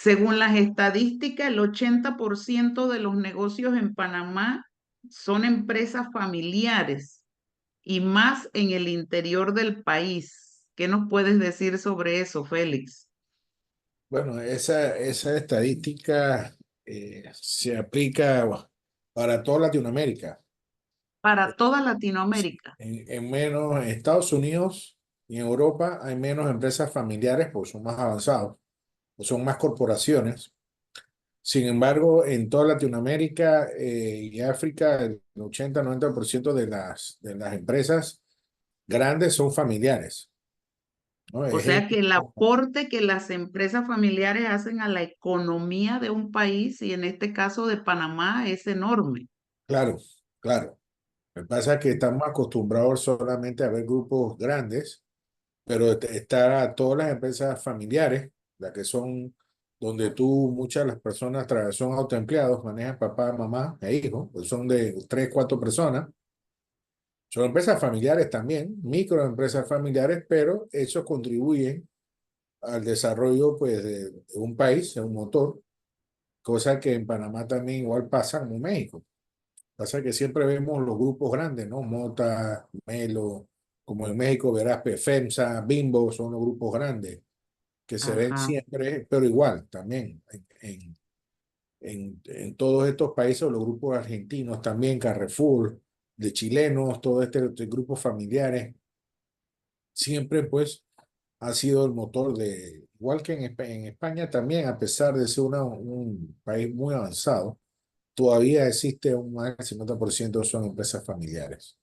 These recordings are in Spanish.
Según las estadísticas, el 80% de los negocios en Panamá son empresas familiares y más en el interior del país. ¿Qué nos puedes decir sobre eso, Félix? Bueno, esa estadística se aplica para toda Latinoamérica. Para toda Latinoamérica. En menos, en Estados Unidos y en Europa hay menos empresas familiares porque son más avanzados o son más corporaciones. Sin embargo, en toda Latinoamérica y África, el 80-90% de las empresas grandes son familiares, ¿no? O sea que el aporte que las empresas familiares hacen a la economía de un país, y en este caso de Panamá, es enorme. Claro, claro. Lo que pasa es que estamos acostumbrados solamente a ver grupos grandes, pero está todas las empresas familiares, las que son donde muchas de las personas son autoempleados, manejan papá, mamá e hijos, pues son de 3, 4 personas. Son empresas familiares también, microempresas familiares, pero eso contribuyen al desarrollo pues, de un país, de un motor, cosa que en Panamá también igual pasa como en México. Pasa que siempre vemos los grupos grandes, ¿no? Mota, Melo, como en México verás, FEMSA, Bimbo, son los grupos grandes que se ven Ajá. siempre, pero igual también en todos estos países, los grupos argentinos también, Carrefour, de chilenos, todo este grupos familiares, siempre pues ha sido el motor igual que en España también, a pesar de ser un país muy avanzado, todavía existe más del 50% son empresas familiares.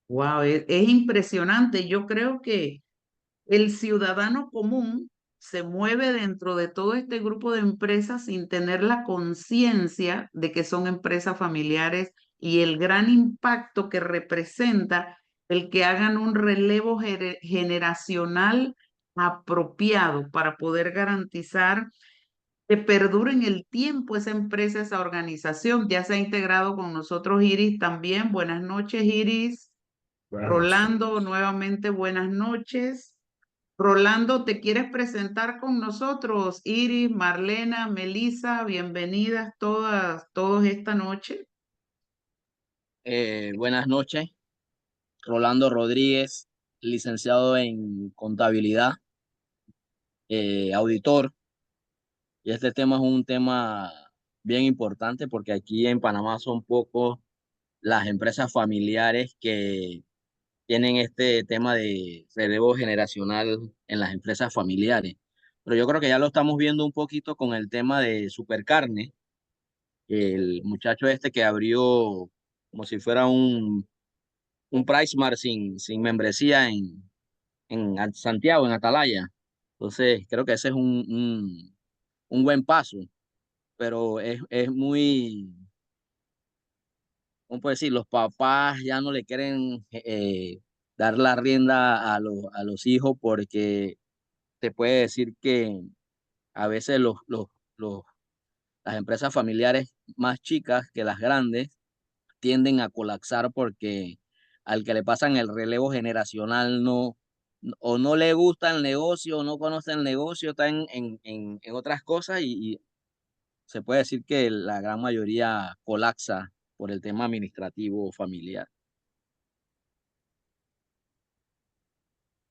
Wow, es impresionante. Yo creo que el ciudadano común se mueve dentro de todo este grupo de empresas sin tener la conciencia de que son empresas familiares y el gran impacto que representa el que hagan un relevo generacional apropiado para poder garantizar que perdure en el tiempo esa empresa, esa organización. Ya se ha integrado con nosotros Iris también. Buenas noches, Iris. Buenas noches. Rolando, nuevamente buenas noches. Rolando, ¿te quieres presentar con nosotros? Iris, Marlena, Melissa, bienvenidas todos esta noche. Buenas noches, Rolando Rodríguez, licenciado en contabilidad, auditor, y este tema es un tema bien importante porque aquí en Panamá son pocos las empresas familiares que tienen este tema de relevo generacional en las empresas familiares. Pero yo creo que ya lo estamos viendo un poquito con el tema de Supercarne, el muchacho este que abrió como si fuera un PriceMart sin membresía en Santiago, en Atalaya. Entonces, creo que ese es un buen paso, pero es muy, ¿cómo puedo decir? Los papás ya no le quieren dar la rienda a los hijos porque te puede decir que a veces las empresas familiares más chicas que las grandes tienden a colapsar porque al que le pasan el relevo generacional o no le gusta el negocio, o no conoce el negocio, está en otras cosas y se puede decir que la gran mayoría colapsa por el tema administrativo familiar.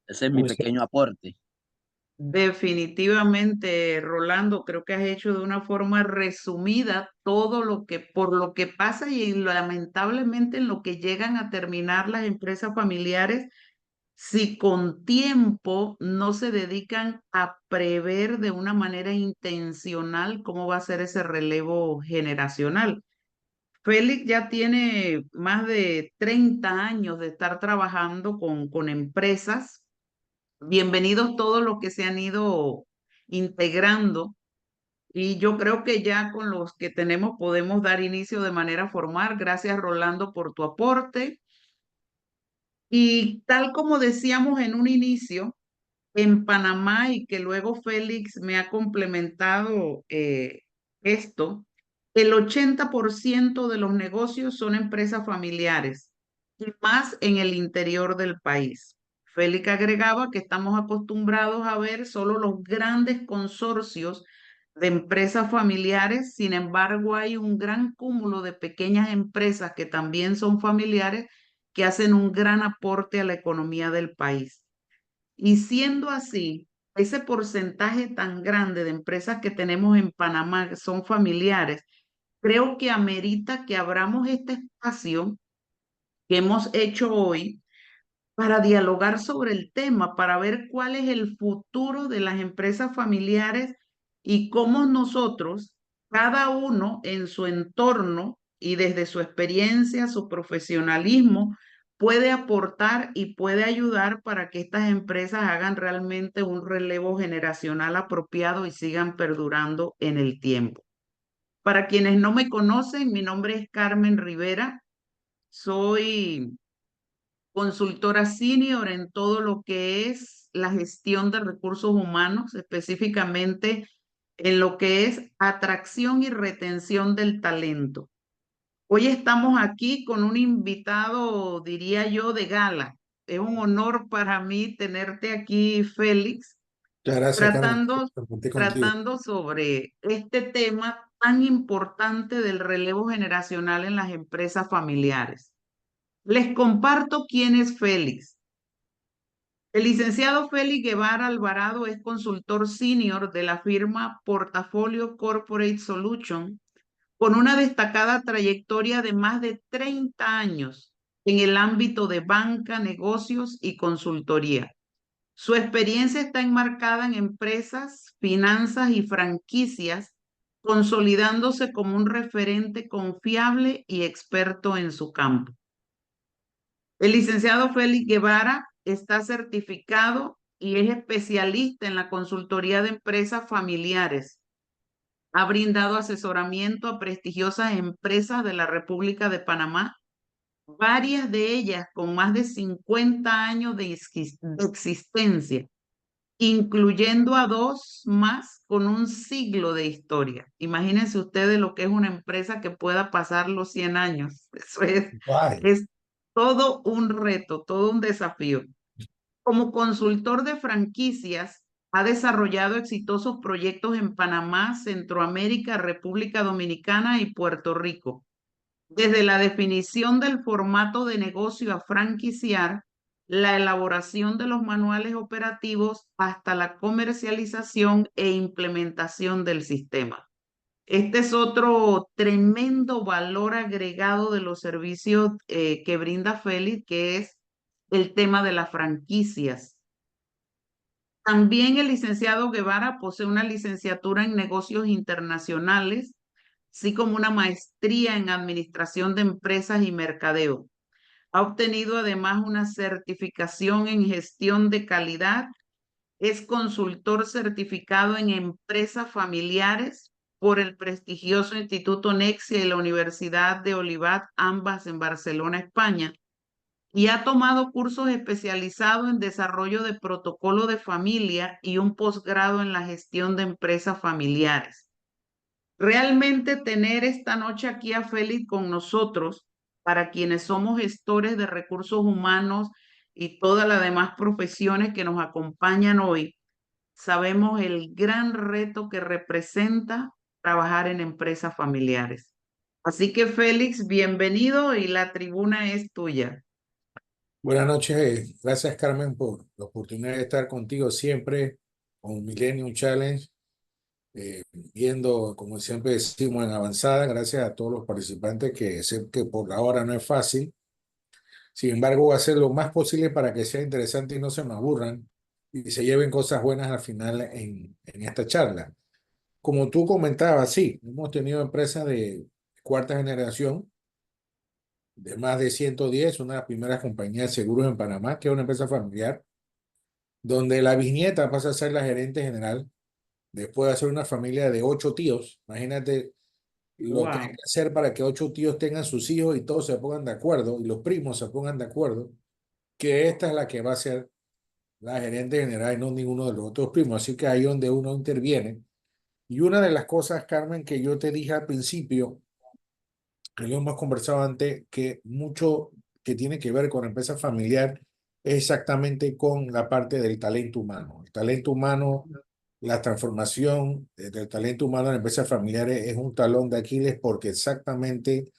Ese es mi Muy cierto. pequeño aporte. Definitivamente, Rolando, creo que has hecho de una forma resumida todo lo que, por lo que pasa y lamentablemente en lo que llegan a terminar las empresas familiares si con tiempo no se dedican a prever de una manera intencional cómo va a ser ese relevo generacional. Félix ya tiene más de 30 años de estar trabajando con empresas. Bienvenidos todos los que se han ido integrando y yo creo que ya con los que tenemos podemos dar inicio de manera formal. Gracias, Rolando, por tu aporte. Y tal como decíamos en un inicio, en Panamá y que luego Félix me ha complementado esto, el 80% de los negocios son empresas familiares y más en el interior del país. Félix agregaba que estamos acostumbrados a ver solo los grandes consorcios de empresas familiares. Sin embargo, hay un gran cúmulo de pequeñas empresas que también son familiares que hacen un gran aporte a la economía del país. Y siendo así, ese porcentaje tan grande de empresas que tenemos en Panamá que son familiares, creo que amerita que abramos este espacio que hemos hecho hoy para dialogar sobre el tema, para ver cuál es el futuro de las empresas familiares y cómo nosotros, cada uno en su entorno y desde su experiencia, su profesionalismo, puede aportar y puede ayudar para que estas empresas hagan realmente un relevo generacional apropiado y sigan perdurando en el tiempo. Para quienes no me conocen, mi nombre es Carmen Rivera. Soy consultora senior en todo lo que es la gestión de recursos humanos, específicamente en lo que es atracción y retención del talento. Hoy estamos aquí con un invitado, diría yo, de gala. Es un honor para mí tenerte aquí, Félix, Muchas gracias, Carmen, tratando, por compartir contigo. tratando sobre este tema tan importante del relevo generacional en las empresas familiares. Les comparto quién es Félix. El licenciado Félix Guevara Alvarado es consultor senior de la firma Portafolio Corporate Solution, con una destacada trayectoria de más de 30 años en el ámbito de banca, negocios y consultoría. Su experiencia está enmarcada en empresas, finanzas y franquicias, consolidándose como un referente confiable y experto en su campo. El licenciado Félix Guevara está certificado y es especialista en la consultoría de empresas familiares. Ha brindado asesoramiento a prestigiosas empresas de la República de Panamá, varias de ellas con más de 50 años de existencia, incluyendo a dos más con un siglo de historia. Imagínense ustedes lo que es una empresa que pueda pasar los 100 años. Eso Guay. es todo un reto, todo un desafío. Como consultor de franquicias, ha desarrollado exitosos proyectos en Panamá, Centroamérica, República Dominicana y Puerto Rico. Desde la definición del formato de negocio a franquiciar, la elaboración de los manuales operativos hasta la comercialización e implementación del sistema. Este es otro tremendo valor agregado de los servicios que brinda Félix, que es el tema de las franquicias. También el licenciado Guevara posee una licenciatura en negocios internacionales, así como una maestría en administración de empresas y mercadeo. Ha obtenido además una certificación en gestión de calidad. Es consultor certificado en empresas familiares por el prestigioso Instituto Nexia y la Universidad de Olivat, ambas en Barcelona, España, y ha tomado cursos especializados en desarrollo de protocolo de familia y un posgrado en la gestión de empresas familiares. Realmente tener esta noche aquí a Félix con nosotros, para quienes somos gestores de recursos humanos y todas las demás profesiones que nos acompañan hoy, sabemos el gran reto que representa trabajar en empresas familiares. Así que Félix, bienvenido y la tribuna es tuya. Buenas noches, gracias, Carmen, por la oportunidad de estar contigo siempre con Millennium Challenge, viendo, como siempre decimos, en avanzada. Gracias a todos los participantes, que sé que por ahora no es fácil. Sin embargo, voy a hacer lo más posible para que sea interesante y no se me aburran y se lleven cosas buenas al final en esta charla. Como tú comentabas, sí, hemos tenido empresas de cuarta generación, de más de 110, una de las primeras compañías de seguros en Panamá, que es una empresa familiar, donde la bisnieta pasa a ser la gerente general, después de ser una familia de 8 tíos. Imagínate lo que hay Wow. que hacer para que 8 tíos tengan sus hijos y todos se pongan de acuerdo, y los primos se pongan de acuerdo, que esta es la que va a ser la gerente general y no ninguno de los otros primos. Así que ahí es donde uno interviene. Y una de las cosas, Carmen, que yo te dije al principio, que lo hemos conversado antes, que mucho que tiene que ver con la empresa familiar es exactamente con la parte del talento humano. El talento humano la transformación del talento humano en empresas familiares es un talón de Aquiles porque exactamente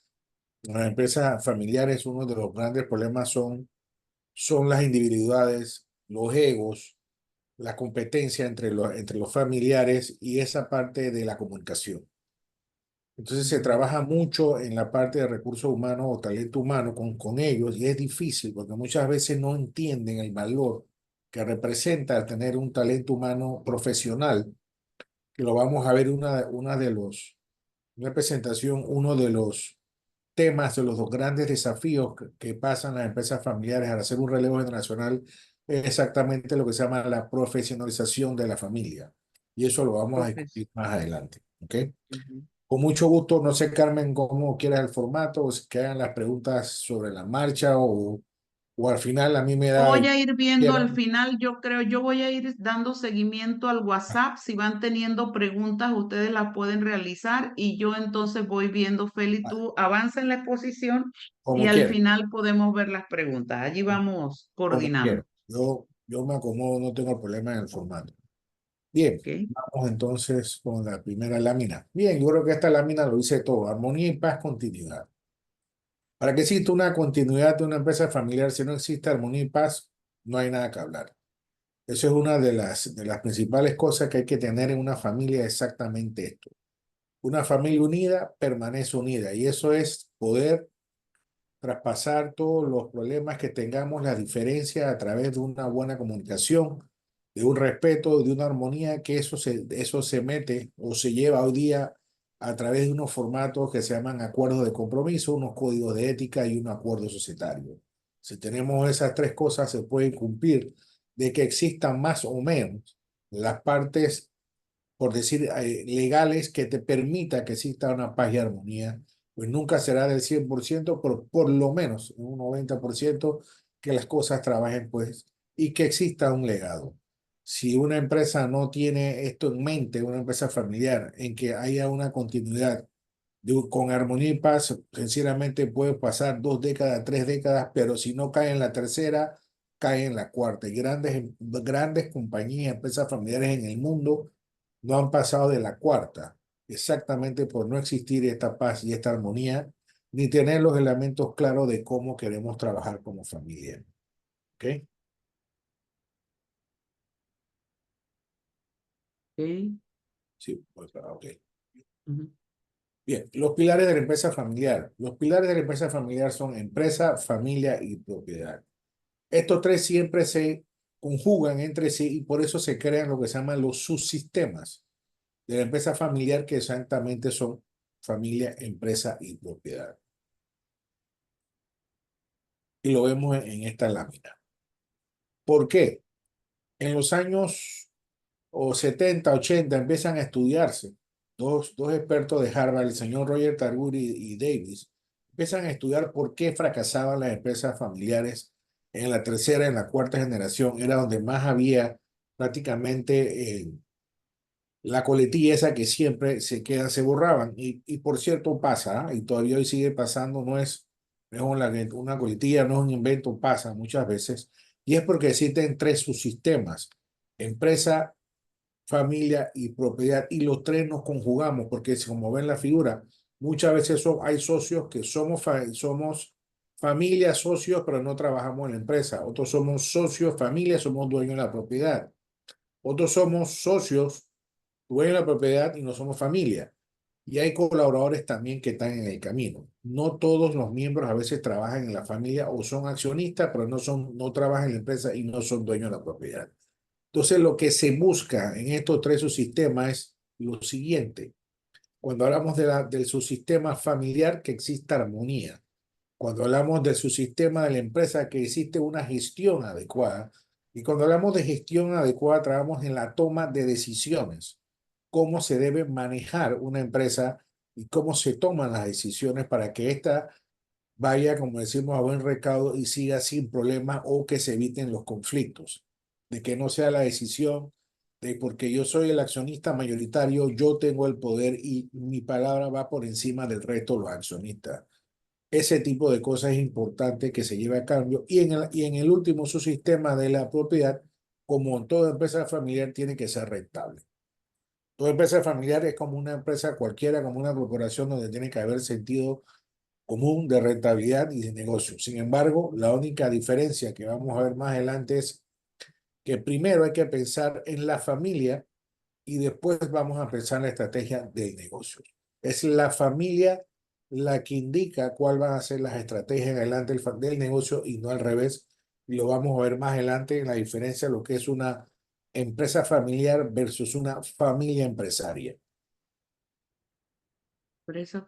en las empresas familiares uno de los grandes problemas son las individualidades, los egos, la competencia entre los familiares y esa parte de la comunicación. Entonces se trabaja mucho en la parte de recursos humanos o talento humano con ellos y es difícil porque muchas veces no entienden el valor que representa tener un talento humano profesional, que lo vamos a ver una presentación, uno de los temas, de los dos grandes desafíos que pasan las empresas familiares al hacer un relevo generacional es exactamente lo que se llama la profesionalización de la familia. Y eso lo vamos a Profes. discutir más adelante. ¿Ok? Ujú. Con mucho gusto, no sé, Carmen, cómo quieras el formato, o si que hagan las preguntas sobre la marcha o al final a mí me Yo da voy y a ir viendo al quieran. final, yo creo, yo voy a ir dando seguimiento al WhatsApp. Si van teniendo preguntas, ustedes las pueden realizar y yo entonces voy viendo, Feli, tú avanza en la exposición y Como al quieran, final podemos ver las preguntas. Allí vamos como coordinando. quieran. Yo me acomodo, no tengo problema en el formato. Bien, ¿Ok? vamos entonces con la primera lámina. Bien, yo creo que esta lámina lo dice todo, armonía y paz, continuidad. Para que exista una continuidad de una empresa familiar, si no existe armonía y paz, no hay nada que hablar. Eso es una de las principales cosas que hay que tener en una familia, exactamente esto. Una familia unida permanece unida y eso es poder traspasar todos los problemas que tengamos, las diferencias a través de una buena comunicación, de un respeto, de una armonía, que eso se mete o se lleva hoy día a través de unos formatos que se llaman acuerdos de compromiso, unos códigos de ética y un acuerdo societario. Si tenemos esas tres cosas, se pueden cumplir de que existan más o menos las partes, por decir, legales que te permita que exista una paz y armonía, pues nunca será del 100%, pero por lo menos un 90% que las cosas trabajen, pues, y que exista un legado. Si una empresa no tiene esto en mente, una empresa familiar, en que haya una continuidad con armonía y paz, sinceramente puede pasar 2 décadas, 3 décadas, pero si no cae en la tercera, cae en la cuarta. Y grandes compañías, empresas familiares en el mundo no han pasado de la cuarta, exactamente por no existir esta paz y esta armonía, ni tener los elementos claros de cómo queremos trabajar como familia. ¿Ok? Ok. Sí, pues, ok. Ujú. Bien, los pilares de la empresa familiar. Los pilares de la empresa familiar son empresa, familia y propiedad. Estos tres siempre se conjugan entre sí y por eso se crean lo que se llaman los subsistemas de la empresa familiar, que exactamente son familia, empresa y propiedad. Y lo vemos en esta lámina. ¿Por qué? En los años 70, 80 empiezan a estudiarse dos expertos de Harvard, el señor Roger Targuri y Davis, empiezan a estudiar por qué fracasaban las empresas familiares en la tercera, en la cuarta generación, era donde más había prácticamente la coletilla esa que siempre se quedan, se borraban. Y por cierto pasa, y todavía hoy sigue pasando, no es una coletilla, no es un invento, pasa muchas veces. Y es porque existen tres subsistemas: empresa, familia y propiedad. Y los tres nos conjugamos, porque como ven la figura, muchas veces hay socios que somos familia, socios, pero no trabajamos en la empresa. Otros somos socios, familia, somos dueños de la propiedad. Otros somos socios, dueños de la propiedad y no somos familia. Y hay colaboradores también que están en el camino. No todos los miembros a veces trabajan en la familia o son accionistas, pero no trabajan en la empresa y no son dueños de la propiedad. Entonces, lo que se busca en estos tres subsistemas es lo siguiente. Cuando hablamos del subsistema familiar, que exista armonía. Cuando hablamos del subsistema de la empresa, que existe una gestión adecuada. Y cuando hablamos de gestión adecuada, trabajamos en la toma de decisiones. Cómo se debe manejar una empresa y cómo se toman las decisiones para que ésta vaya, como decimos, a buen recaudo y siga sin problemas o que se eviten los conflictos. De que no sea la decisión de porque yo soy el accionista mayoritario, yo tengo el poder y mi palabra va por encima del resto de los accionistas. Ese tipo de cosas es importante que se lleve a cambio. Y en el último subsistema de la propiedad, como en toda empresa familiar, tiene que ser rentable. Toda empresa familiar es como una empresa cualquiera, como una corporación donde tiene que haber sentido común de rentabilidad y de negocio. Sin embargo, la única diferencia que vamos a ver más adelante es que primero hay que pensar en la familia y después vamos a pensar en la estrategia del negocio. Es la familia la que indica cuál van a ser las estrategias en adelante del negocio y no al revés. Y lo vamos a ver más adelante en la diferencia de lo que es una empresa familiar versus una familia empresaria. Empresa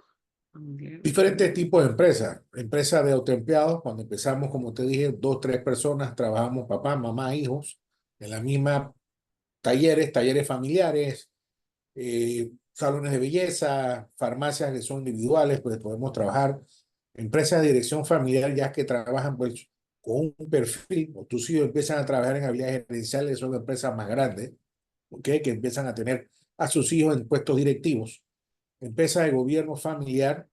familiar. Diferentes tipos de empresas. Empresas de autoempleados, cuando empezamos, como te dije, dos, tres personas, trabajamos papá, mamá, hijos, en la misma talleres familiares, salones de belleza, farmacias que son individuales, pues podemos trabajar. Empresas de dirección familiar ya que trabajan pues con un perfil, o tus hijos empiezan a trabajar en habilidades gerenciales, son empresas más grandes, ¿ok? Que empiezan a tener a sus hijos en puestos directivos. Empresas de gobierno familiar,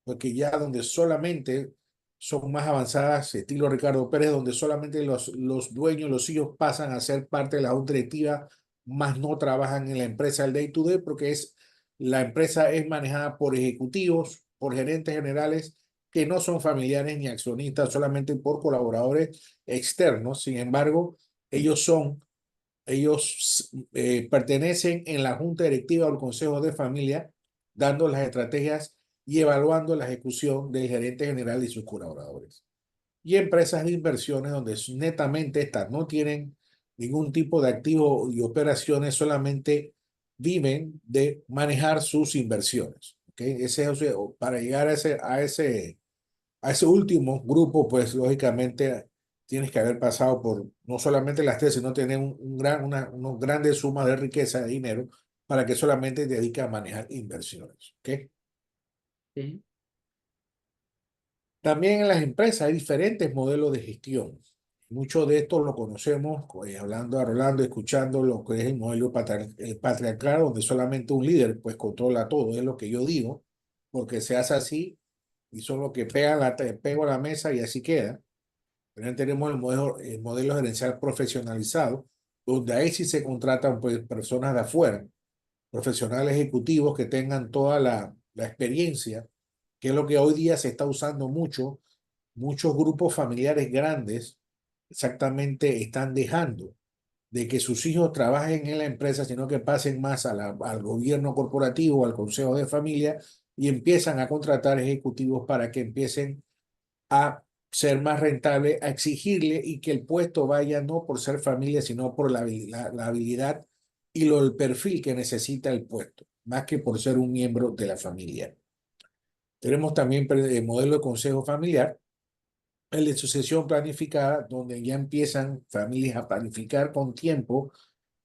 porque ya donde solamente son más avanzadas, estilo Ricardo Pérez, donde solamente los dueños, los hijos pasan a ser parte de la junta directiva, más no trabajan en la empresa el day to day, porque la empresa es manejada por ejecutivos, por gerentes generales, que no son familiares ni accionistas, solamente por colaboradores externos. Sin embargo, ellos pertenecen en la junta directiva o el consejo de familia, dando las estrategias y evaluando la ejecución del gerente general y sus colaboradores. Y empresas de inversiones donde netamente estas no tienen ningún tipo de activo y operaciones, solamente viven de manejar sus inversiones. ¿Okay? Para llegar a ese último grupo, pues lógicamente tienes que haber pasado por no solamente las tres, sino tener unos grandes sumas de riqueza, de dinero, para que solamente te dediques a manejar inversiones. ¿Okay? Sí. También en las empresas hay diferentes modelos de gestión. Mucho de esto lo conocemos hablando a Rolando, escuchando lo que es el modelo patriarcal, donde solamente un líder pues controla todo, es lo que yo digo, porque se hace así y son los que pego a la mesa y así queda. También tenemos el modelo gerencial profesionalizado, donde ahí sí se contratan pues, personas de afuera, profesionales ejecutivos que tengan toda la experiencia, que es lo que hoy día se está usando mucho. Muchos grupos familiares grandes exactamente están dejando de que sus hijos trabajen en la empresa, sino que pasen más al gobierno corporativo, al consejo de familia, y empiezan a contratar ejecutivos para que empiecen a ser más rentable, a exigirle y que el puesto vaya no por ser familia, sino por la habilidad y el perfil que necesita el puesto, más que por ser un miembro de la familia. Tenemos también el modelo de consejo familiar, el de sucesión planificada, donde ya empiezan familias a planificar con tiempo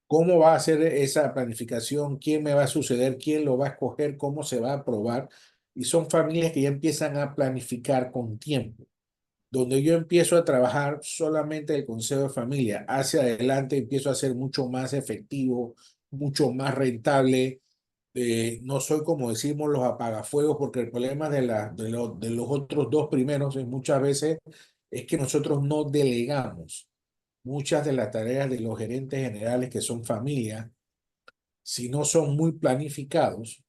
cómo va a ser esa planificación, quién me va a suceder, quién lo va a escoger, cómo se va a aprobar. Y son familias que ya empiezan a planificar con tiempo, donde yo empiezo a trabajar solamente el consejo de familia. Hacia adelante empiezo a ser mucho más efectivo, mucho más rentable. No soy como decimos los apagafuegos, porque el problema de los otros dos primeros es muchas veces es que nosotros no delegamos muchas de las tareas de los gerentes generales que son familia, si no son muy planificados.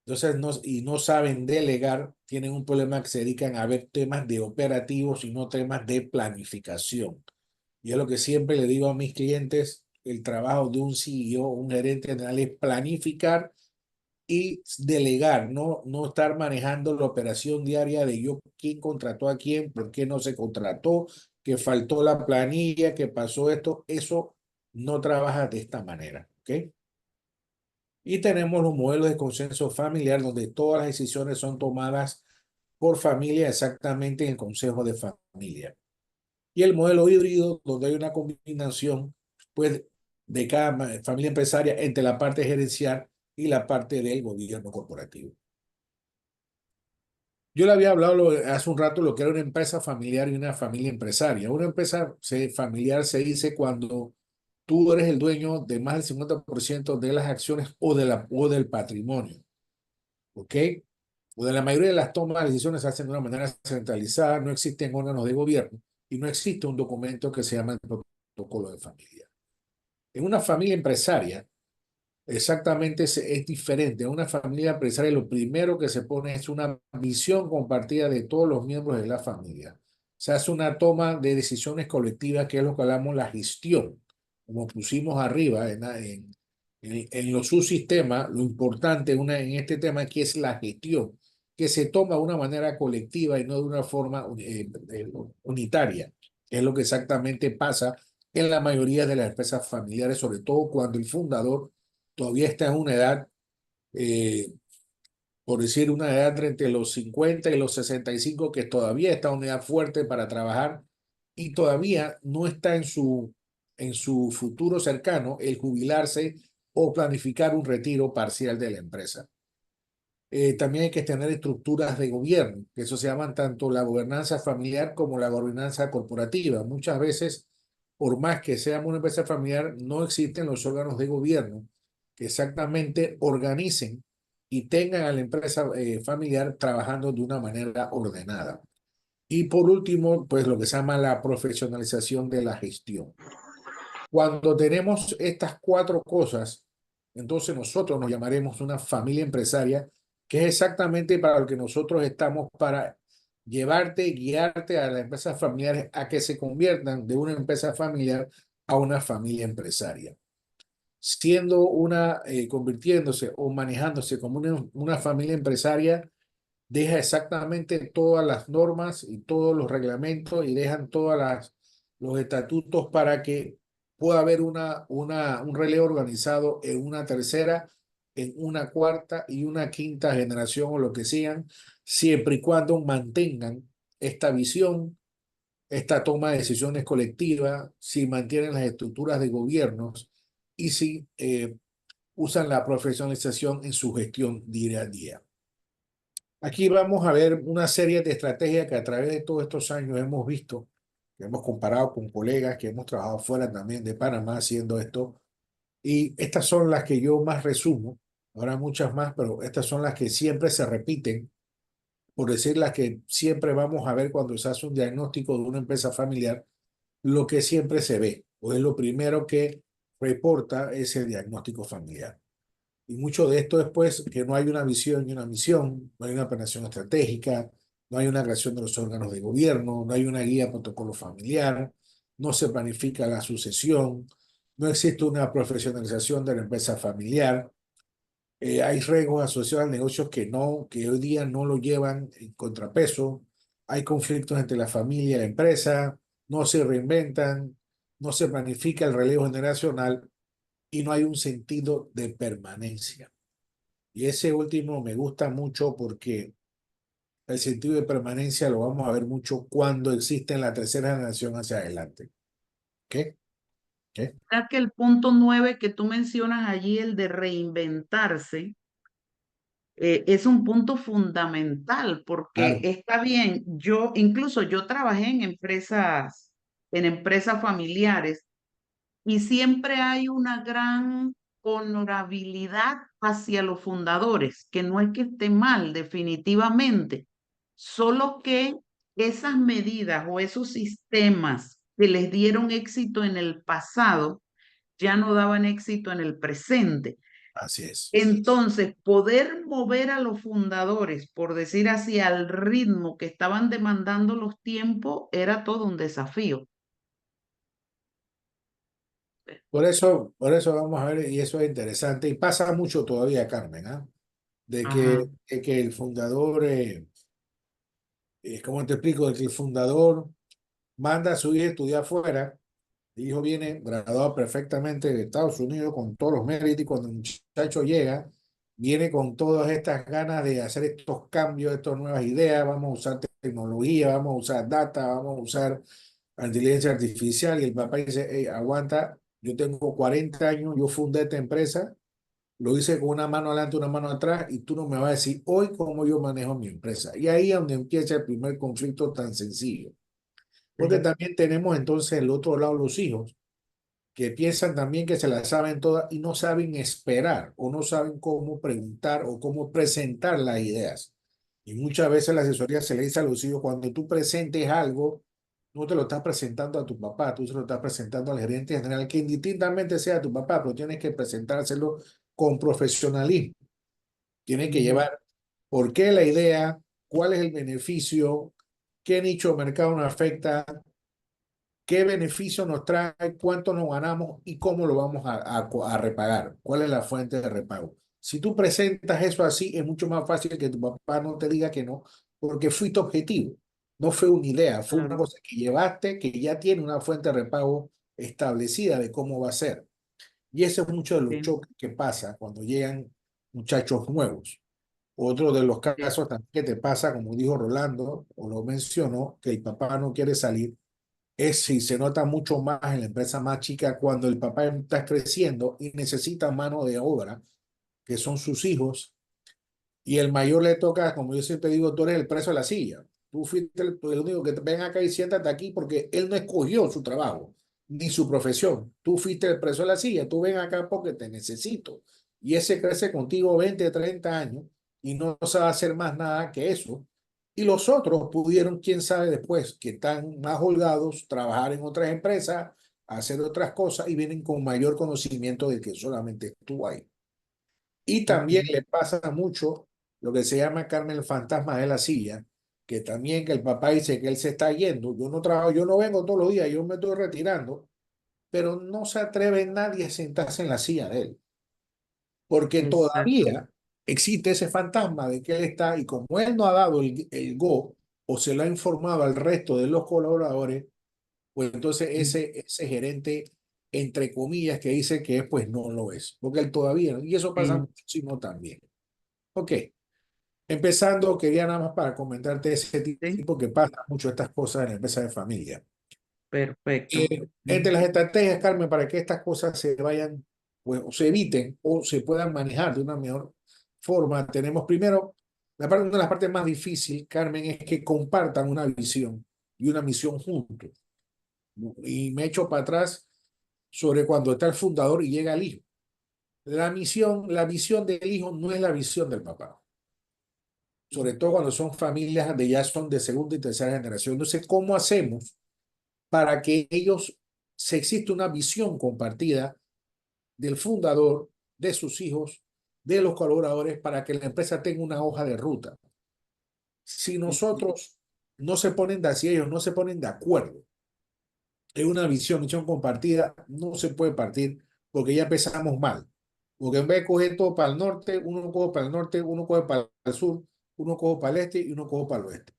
Entonces, no saben delegar, tienen un problema que se dedican a ver temas de operativos y no temas de planificación. Y es lo que siempre le digo a mis clientes, el trabajo de un CEO, un gerente general, es planificar y delegar, no estar manejando la operación diaria de yo quién contrató a quién, por qué no se contrató, que faltó la planilla, que pasó esto. Eso no trabaja de esta manera. ¿Ok? Y tenemos los modelos de consenso familiar, donde todas las decisiones son tomadas por familia exactamente en el consejo de familia. Y el modelo híbrido, donde hay una combinación pues, de cada familia empresaria entre la parte gerencial y la parte del gobierno corporativo. Yo le había hablado hace un rato lo que era una empresa familiar y una familia empresaria. Una empresa familiar se dice cuando tú eres el dueño de más del 50% de las acciones o del patrimonio. ¿Ok? O de la mayoría de las tomas de decisiones se hacen de una manera centralizada, no existen órganos de gobierno y no existe un documento que se llama el protocolo de familia. En una familia empresaria, exactamente es diferente. En una familia empresaria lo primero que se pone es una visión compartida de todos los miembros de la familia. Se hace una toma de decisiones colectivas, que es lo que hablamos la gestión. Como pusimos arriba en los subsistemas, lo importante en este tema aquí es la gestión, que se toma de una manera colectiva y no de una forma unitaria. Es lo que exactamente pasa en la mayoría de las empresas familiares, sobre todo cuando el fundador todavía está en una edad, eh, por decir una edad entre los 50 y los 65, que todavía está en una edad fuerte para trabajar y todavía no está en su futuro cercano el jubilarse o planificar un retiro parcial de la empresa. También hay que tener estructuras de gobierno, que eso se llaman tanto la gobernanza familiar como la gobernanza corporativa. Muchas veces, por más que seamos una empresa familiar, no existen los órganos de gobierno que exactamente organicen y tengan a la empresa familiar trabajando de una manera ordenada. Y por último, pues lo que se llama la profesionalización de la gestión. Cuando tenemos estas cuatro cosas, entonces nosotros nos llamaremos una familia empresaria, que es exactamente para lo que nosotros estamos, para llevarte, guiarte a las empresas familiares a que se conviertan de una empresa familiar a una familia empresaria. Convirtiéndose o manejándose como una familia empresaria, deja exactamente todas las normas y todos los reglamentos y dejan los estatutos para que pueda haber un relevo organizado en una tercera, en una cuarta y una quinta generación o lo que sean, siempre y cuando mantengan esta visión, esta toma de decisiones colectivas, si mantienen las estructuras de gobiernos y si usan la profesionalización en su gestión día a día. Aquí vamos a ver una serie de estrategias que a través de todos estos años hemos visto, que hemos comparado con colegas que hemos trabajado fuera también de Panamá haciendo esto. Y estas son las que yo más resumo. Habrá muchas más, pero estas son las que siempre se repiten, por decir las que siempre vamos a ver cuando se hace un diagnóstico de una empresa familiar, lo que siempre se ve, o es lo primero que reporta ese diagnóstico familiar. Y mucho de esto es pues que no hay una visión y una misión, no hay una planeación estratégica, no hay una creación de los órganos de gobierno, no hay una guía protocolo familiar, no se planifica la sucesión, no existe una profesionalización de la empresa familiar, hay riesgos asociados al negocio que hoy día no lo llevan en contrapeso, hay conflictos entre la familia y la empresa, no se reinventan, no se planifica el relevo generacional y no hay un sentido de permanencia. Y ese último me gusta mucho porque el sentido de permanencia lo vamos a ver mucho cuando existe en la tercera generación hacia adelante. ¿Qué? ¿Qué? Ya que el punto 9 que tú mencionas allí, el de reinventarse, es un punto fundamental porque Claro, está bien, incluso yo trabajé en empresas familiares y siempre hay una gran honorabilidad hacia los fundadores, que no es que esté mal, definitivamente, solo que esas medidas o esos sistemas que les dieron éxito en el pasado ya no daban éxito en el presente. así es. Entonces, poder mover a los fundadores, por decir así, al ritmo que estaban demandando los tiempos, era todo un desafío. Por eso vamos a ver, y eso es interesante, y pasa mucho todavía, Carmen, ¿ah? Ajá. De que el fundador, ¿cómo te explico? De que el fundador manda a su hija a estudiar afuera. El hijo viene graduado perfectamente de Estados Unidos con todos los méritos y cuando el muchacho llega, viene con todas estas ganas de hacer estos cambios, estas nuevas ideas, vamos a usar tecnología, vamos a usar data, vamos a usar inteligencia artificial y el papá dice, hey, aguanta, yo tengo 40 años, yo fundé esta empresa, lo hice con una mano adelante, una mano atrás y tú no me vas a decir hoy cómo yo manejo mi empresa. Y ahí es donde empieza el primer conflicto tan sencillo. Porque Sí. también tenemos entonces el otro lado los hijos que piensan también que se las saben todas y no saben esperar o no saben cómo preguntar o cómo presentar las ideas. Y muchas veces la asesoría se le dice a los hijos, cuando tú presentes algo, no te lo estás presentando a tu papá, tú se lo estás presentando al gerente general, que indistintamente sea tu papá, pero tienes que presentárselo con profesionalismo. Tienen que llevar por qué la idea, cuál es el beneficio, qué nicho de mercado nos afecta, qué beneficio nos trae, cuánto nos ganamos y cómo lo vamos a repagar, cuál es la fuente de repago. Si tú presentas eso así, es mucho más fácil que tu papá no te diga que no, porque fuiste objetivo. No fue una idea, fue una Claro, cosa que llevaste, que ya tiene una fuente de repago establecida de cómo va a ser. Y ese es mucho de los sí, choques que pasa cuando llegan muchachos nuevos. Otro de los sí, casos también que te pasa, como dijo Rolando, o lo mencionó, que el papá no quiere salir, es si se nota mucho más en la empresa más chica cuando el papá está creciendo y necesita mano de obra, que son sus hijos, y el mayor le toca, como yo siempre digo, tú eres el preso de la silla. Tú fuiste el único que ven acá y siéntate aquí porque él no escogió su trabajo ni su profesión. Tú fuiste el preso de la silla. Tú ven acá porque te necesito. Y ese crece contigo 20, 30 años y no sabe hacer más nada que eso. Y los otros pudieron, quién sabe después, que están más holgados, trabajar en otras empresas, hacer otras cosas y vienen con mayor conocimiento del que solamente estuvo ahí. Y también ujú, le pasa mucho lo que se llama, Carmen, el fantasma de la silla, que también que el papá dice que él se está yendo. Yo no trabajo, yo no vengo todos los días, yo me estoy retirando, pero no se atreve nadie a sentarse en la silla de él, porque exacto. todavía existe ese fantasma de que él está, y como él no ha dado el go o se lo ha informado al resto de los colaboradores, pues entonces ese gerente, entre comillas, que dice que es, pues no lo es, porque él todavía, y eso pasa Sí, muchísimo también. Ok, empezando, quería nada más para comentarte ese sí, tipo que pasa mucho estas cosas en la empresa de familia. perfecto. Entre Ujú, las estrategias, Carmen, para que estas cosas se vayan, pues, o se eviten o se puedan manejar de una mejor forma, tenemos primero, una de las partes más difíciles, Carmen, es que compartan una visión y una misión juntos. Y me echo para atrás sobre cuando está el fundador y llega el hijo. La visión del hijo no es la visión del papá, sobre todo cuando son familias de ya son de segunda y tercera generación. Entonces, ¿cómo hacemos para que ellos, se existe una visión compartida del fundador, de sus hijos, de los colaboradores, para que la empresa tenga una hoja de ruta? Si ujú, nosotros no se ponen de, si ellos no se ponen de acuerdo en una visión compartida, no se puede partir porque ya empezamos mal. Porque en vez de coger todo para el norte, uno coge para el norte, uno coge para el sur, uno coge para el este y uno coge para el oeste.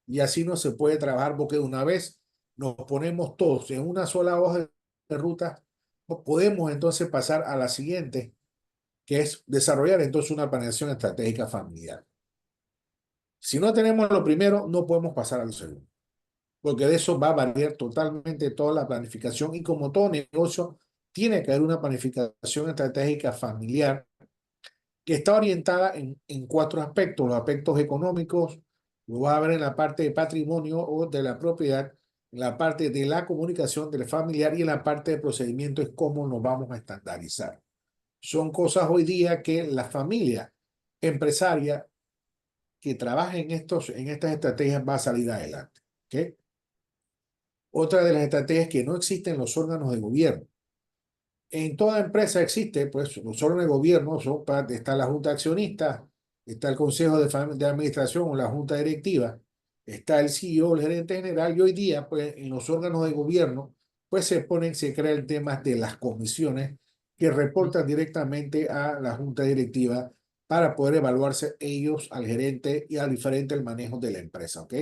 Y así no se puede trabajar porque de una vez nos ponemos todos en una sola hoja de ruta, no podemos entonces pasar a la siguiente, que es desarrollar entonces una planeación estratégica familiar. Si no tenemos lo primero, no podemos pasar al segundo, porque de eso va a variar totalmente toda la planificación y como todo negocio, tiene que haber una planificación estratégica familiar que está orientada en cuatro aspectos: los aspectos económicos, lo va a ver en la parte de patrimonio o de la propiedad, en la parte de la comunicación del familiar y en la parte de procedimiento es cómo nos vamos a estandarizar. Son cosas hoy día que la familia empresaria que trabaja en estas estrategias va a salir adelante. ¿Okay? Otra de las estrategias que no existen en los órganos de gobierno. En toda empresa existe, pues, los órganos de gobierno está la junta accionista, está el consejo de administración o la junta directiva, está el CEO, el gerente general, y hoy día, pues, en los órganos de gobierno, pues se crean temas de las comisiones que reportan directamente a la junta directiva para poder evaluarse ellos al gerente y al diferente el manejo de la empresa, ¿ok?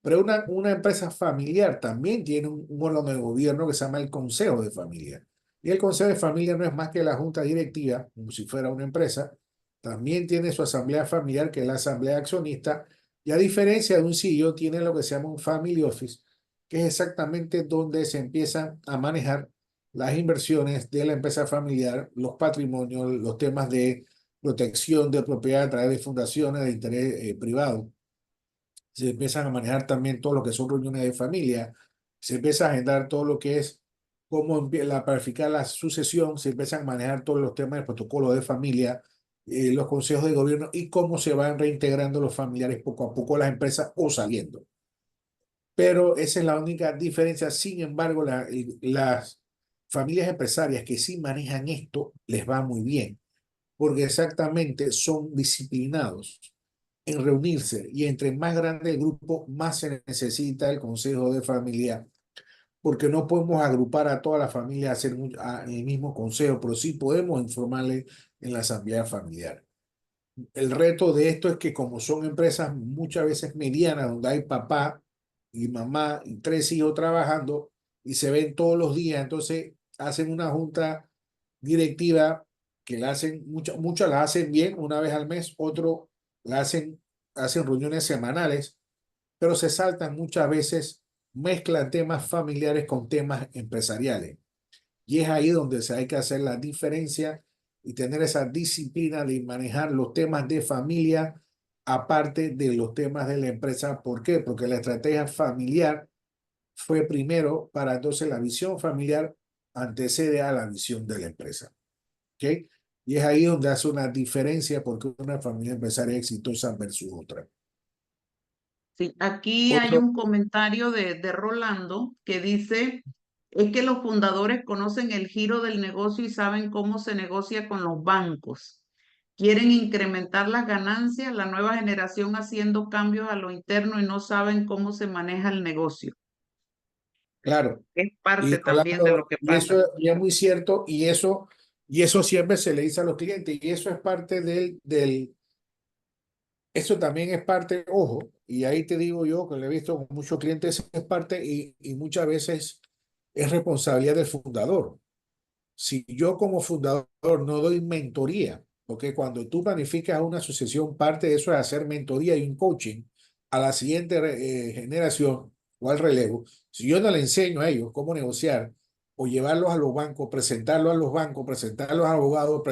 Pero una empresa familiar también tiene un órgano de gobierno que se llama el Consejo de Familia. Y el Consejo de Familia no es más que la junta directiva, como si fuera una empresa. También tiene su asamblea familiar, que es la asamblea accionista. Y a diferencia de un CEO, tiene lo que se llama un Family Office, que es exactamente donde se empiezan a manejar las inversiones de la empresa familiar, los patrimonios, los temas de protección de propiedad a través de fundaciones de interés privado. Se empiezan a manejar también todo lo que son reuniones de familia, se empieza a agendar todo lo que es cómo planificar la sucesión, se empiezan a manejar todos los temas del protocolo de familia, los consejos de gobierno y cómo se van reintegrando los familiares poco a poco a las empresas o saliendo. Pero esa es la única diferencia. Sin embargo, las familias empresarias que sí manejan esto les va muy bien. porque exactamente son disciplinados en reunirse y entre más grande el grupo, más se necesita el consejo de familia, porque no podemos agrupar a toda la familia a hacer el mismo consejo, pero sí podemos informarle en la asamblea familiar. El reto de esto es que como son empresas muchas veces medianas, donde hay papá y mamá y tres hijos trabajando y se ven todos los días, entonces hacen una junta directiva que la hacen, muchas la hacen bien una vez al mes, otros la hacen reuniones semanales, pero se saltan muchas veces, mezclan temas familiares con temas empresariales. Y es ahí donde se hay que hacer la diferencia y tener esa disciplina de manejar los temas de familia aparte de los temas de la empresa. ¿Por qué? Porque la estrategia familiar fue primero para entonces la visión familiar antecede a la visión de la empresa. ¿Ok? Y es ahí donde hace una diferencia porque una familia empresaria exitosa versus otra. Sí, aquí hay Otro, un comentario de Rolando que dice, es que los fundadores conocen el giro del negocio y saben cómo se negocia con los bancos. Quieren incrementar las ganancias, la nueva generación haciendo cambios a lo interno y no saben cómo se maneja el negocio. claro, Es y parte también de lo Rolando, que y pasa. eso y es muy cierto, y eso siempre se le dice a los clientes, y eso es parte eso también es parte, ojo, y ahí te digo yo que lo he visto con muchos clientes, es parte y muchas veces es responsabilidad del fundador. Si yo como fundador no doy mentoría, porque cuando tú planificas una sucesión, parte de eso es hacer mentoría y un coaching a la siguiente generación o al relevo. Si yo no le enseño a ellos cómo negociar o llevarlos a los bancos, presentarlos a los bancos, presentarlos a los abogados,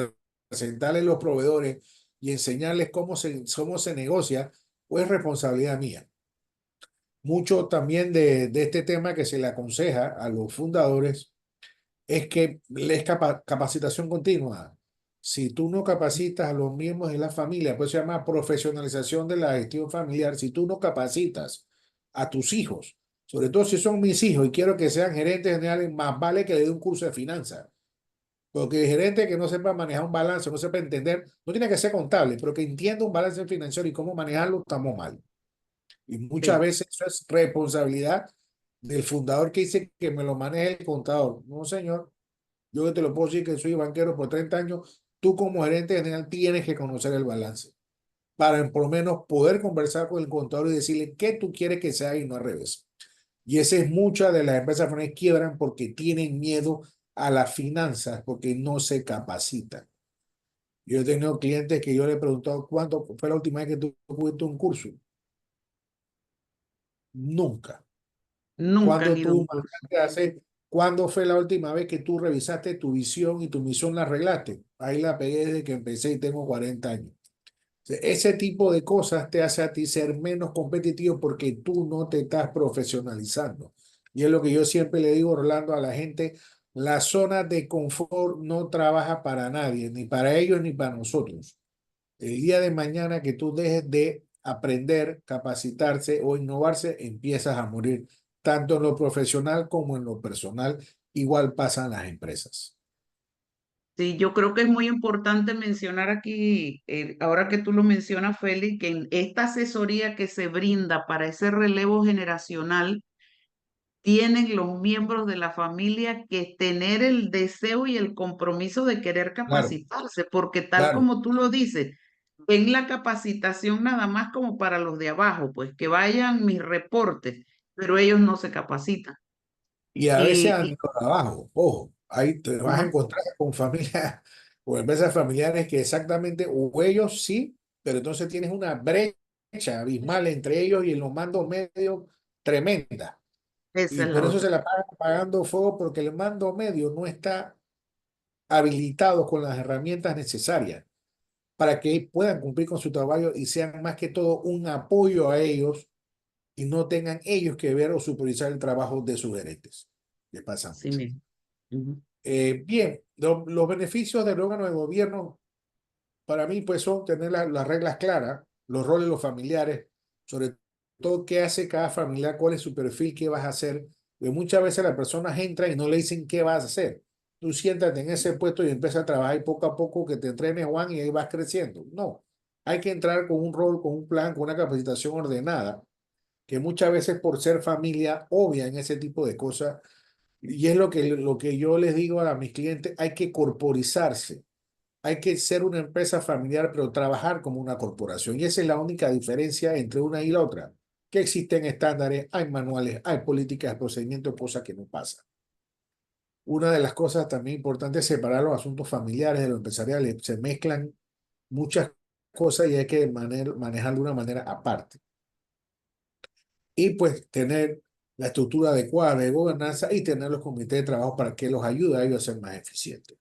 presentarles a los proveedores y enseñarles cómo se negocia, pues es responsabilidad mía. Mucho también de este tema que se le aconseja a los fundadores es que es capacitación continua. Si tú no capacitas a los miembros de la familia, pues se llama profesionalización de la gestión familiar. Si tú no capacitas a tus hijos, sobre todo si son mis hijos y quiero que sean gerentes generales, más vale que le dé un curso de finanzas. Porque el gerente que no sepa manejar un balance, no sepa entender, no tiene que ser contable, pero que entienda un balance financiero y cómo manejarlo, estamos mal. Y muchas Sí. veces eso es responsabilidad del fundador que dice que me lo maneje el contador. No, señor. Yo te lo puedo decir que soy banquero por 30 años. Tú como gerente general tienes que conocer el balance para por lo menos poder conversar con el contador y decirle qué tú quieres que sea y no al revés. Y esa es muchas de las empresas que quiebran porque tienen miedo a las finanzas, porque no se capacitan. Yo he tenido clientes que yo le he preguntado cuánto fue la última vez que tú fuiste a un curso. Nunca. Nunca han Cuando ido a un tú curso. mandaste a hacer, ¿cuándo fue la última vez que tú revisaste tu visión y tu misión la arreglaste? Ahí la pegué desde que empecé y tengo 40 años. O sea, ese tipo de cosas te hace a ti ser menos competitivo porque tú no te estás profesionalizando. Y es lo que yo siempre le digo, Orlando, a la gente, la zona de confort no trabaja para nadie, ni para ellos ni para nosotros. El día de mañana que tú dejes de aprender, capacitarse o innovarse, empiezas a morir, tanto en lo profesional como en lo personal. Igual pasan las empresas. Sí, yo creo que es muy importante mencionar aquí, ahora que tú lo mencionas, Félix, que en esta asesoría que se brinda para ese relevo generacional, tienen los miembros de la familia que tener el deseo y el compromiso de querer Claro, capacitarse, porque tal claro. como tú lo dices, ven la capacitación nada más como para los de abajo, pues que vayan mis reportes, pero ellos no se capitan. Y a veces Y, a y- mi trabajo, ojo, ahí te vas a ajá, encontrar con familias o empresas familiares que exactamente, o ellos sí, pero entonces tienes una brecha abismal entre ellos y en los mandos medios tremenda. esa Y es la por eso se otra. la pagan pagando fuego porque el mando medio no está habilitado con las herramientas necesarias para que puedan cumplir con su trabajo y sean más que todo un apoyo a ellos y no tengan ellos que ver o supervisar el trabajo de sus gerentes. Les pasa Así mucho. mismo. Ujú. Bien, los beneficios del órgano de gobierno para mí pues son tener las reglas claras, los roles de los familiares, sobre todo qué hace cada familiar, cuál es su perfil, qué vas a hacer. Porque muchas veces las personas entran y no le dicen qué vas a hacer. tú siéntate en ese puesto y empieza a trabajar y poco a poco que te entrenes, Juan, y ahí vas creciendo. No, hay que entrar con un rol, con un plan, con una capacitación ordenada, que muchas veces por ser familia obvia en ese tipo de cosas, y es lo que yo les digo a mis clientes, hay que corporizarse. Hay que ser una empresa familiar, pero trabajar como una corporación. Y esa es la única diferencia entre una y la otra. Que existen estándares, hay manuales, hay políticas, procedimientos, cosas que no pasan. Una de las cosas también importantes es separar los asuntos familiares de los empresariales. Se mezclan muchas cosas y hay que manejar de una manera aparte. Y pues tener la estructura adecuada de gobernanza y tener los comités de trabajo para que los ayude a ellos a ser más eficientes.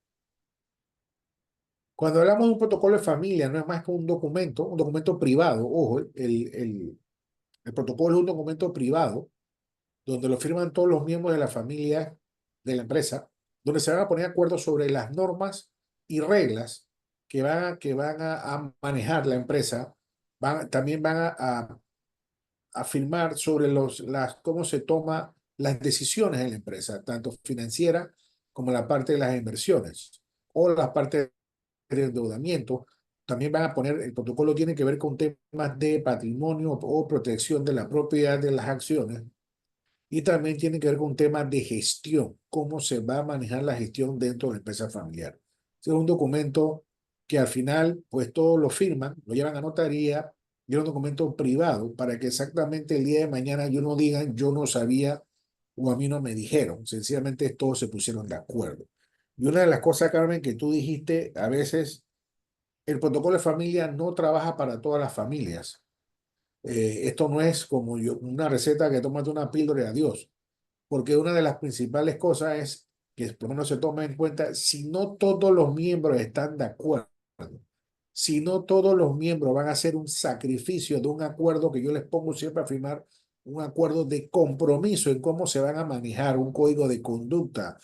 Cuando hablamos de un protocolo de familia, no es más que un documento privado. Ojo, el protocolo es un documento privado donde lo firman todos los miembros de la familia de la empresa, donde se van a poner de acuerdo sobre las normas y reglas que van a manejar la empresa. También van a firmar sobre cómo se toman las decisiones en la empresa, tanto financiera como la parte de las inversiones o la parte de endeudamiento. También van a poner, el protocolo tiene que ver con temas de patrimonio o protección de la propiedad de las acciones y también tiene que ver con temas de gestión, cómo se va a manejar la gestión dentro de la empresa familiar. Este es un documento que al final, pues todos lo firman, lo llevan a notaría y es un documento privado para que exactamente el día de mañana yo no digan yo no sabía o a mí no me dijeron. Sencillamente todos se pusieron de acuerdo. Y una de las cosas, Carmen, que tú dijiste, a veces el protocolo de familia no trabaja para todas las familias. Esto no es como una receta que tómate una píldora y adiós, porque una de las principales cosas es que por lo menos se toma en cuenta si no todos los miembros están de acuerdo, si no todos los miembros van a hacer un sacrificio de un acuerdo que yo les pongo siempre a firmar, un acuerdo de compromiso en cómo se van a manejar, un código de conducta,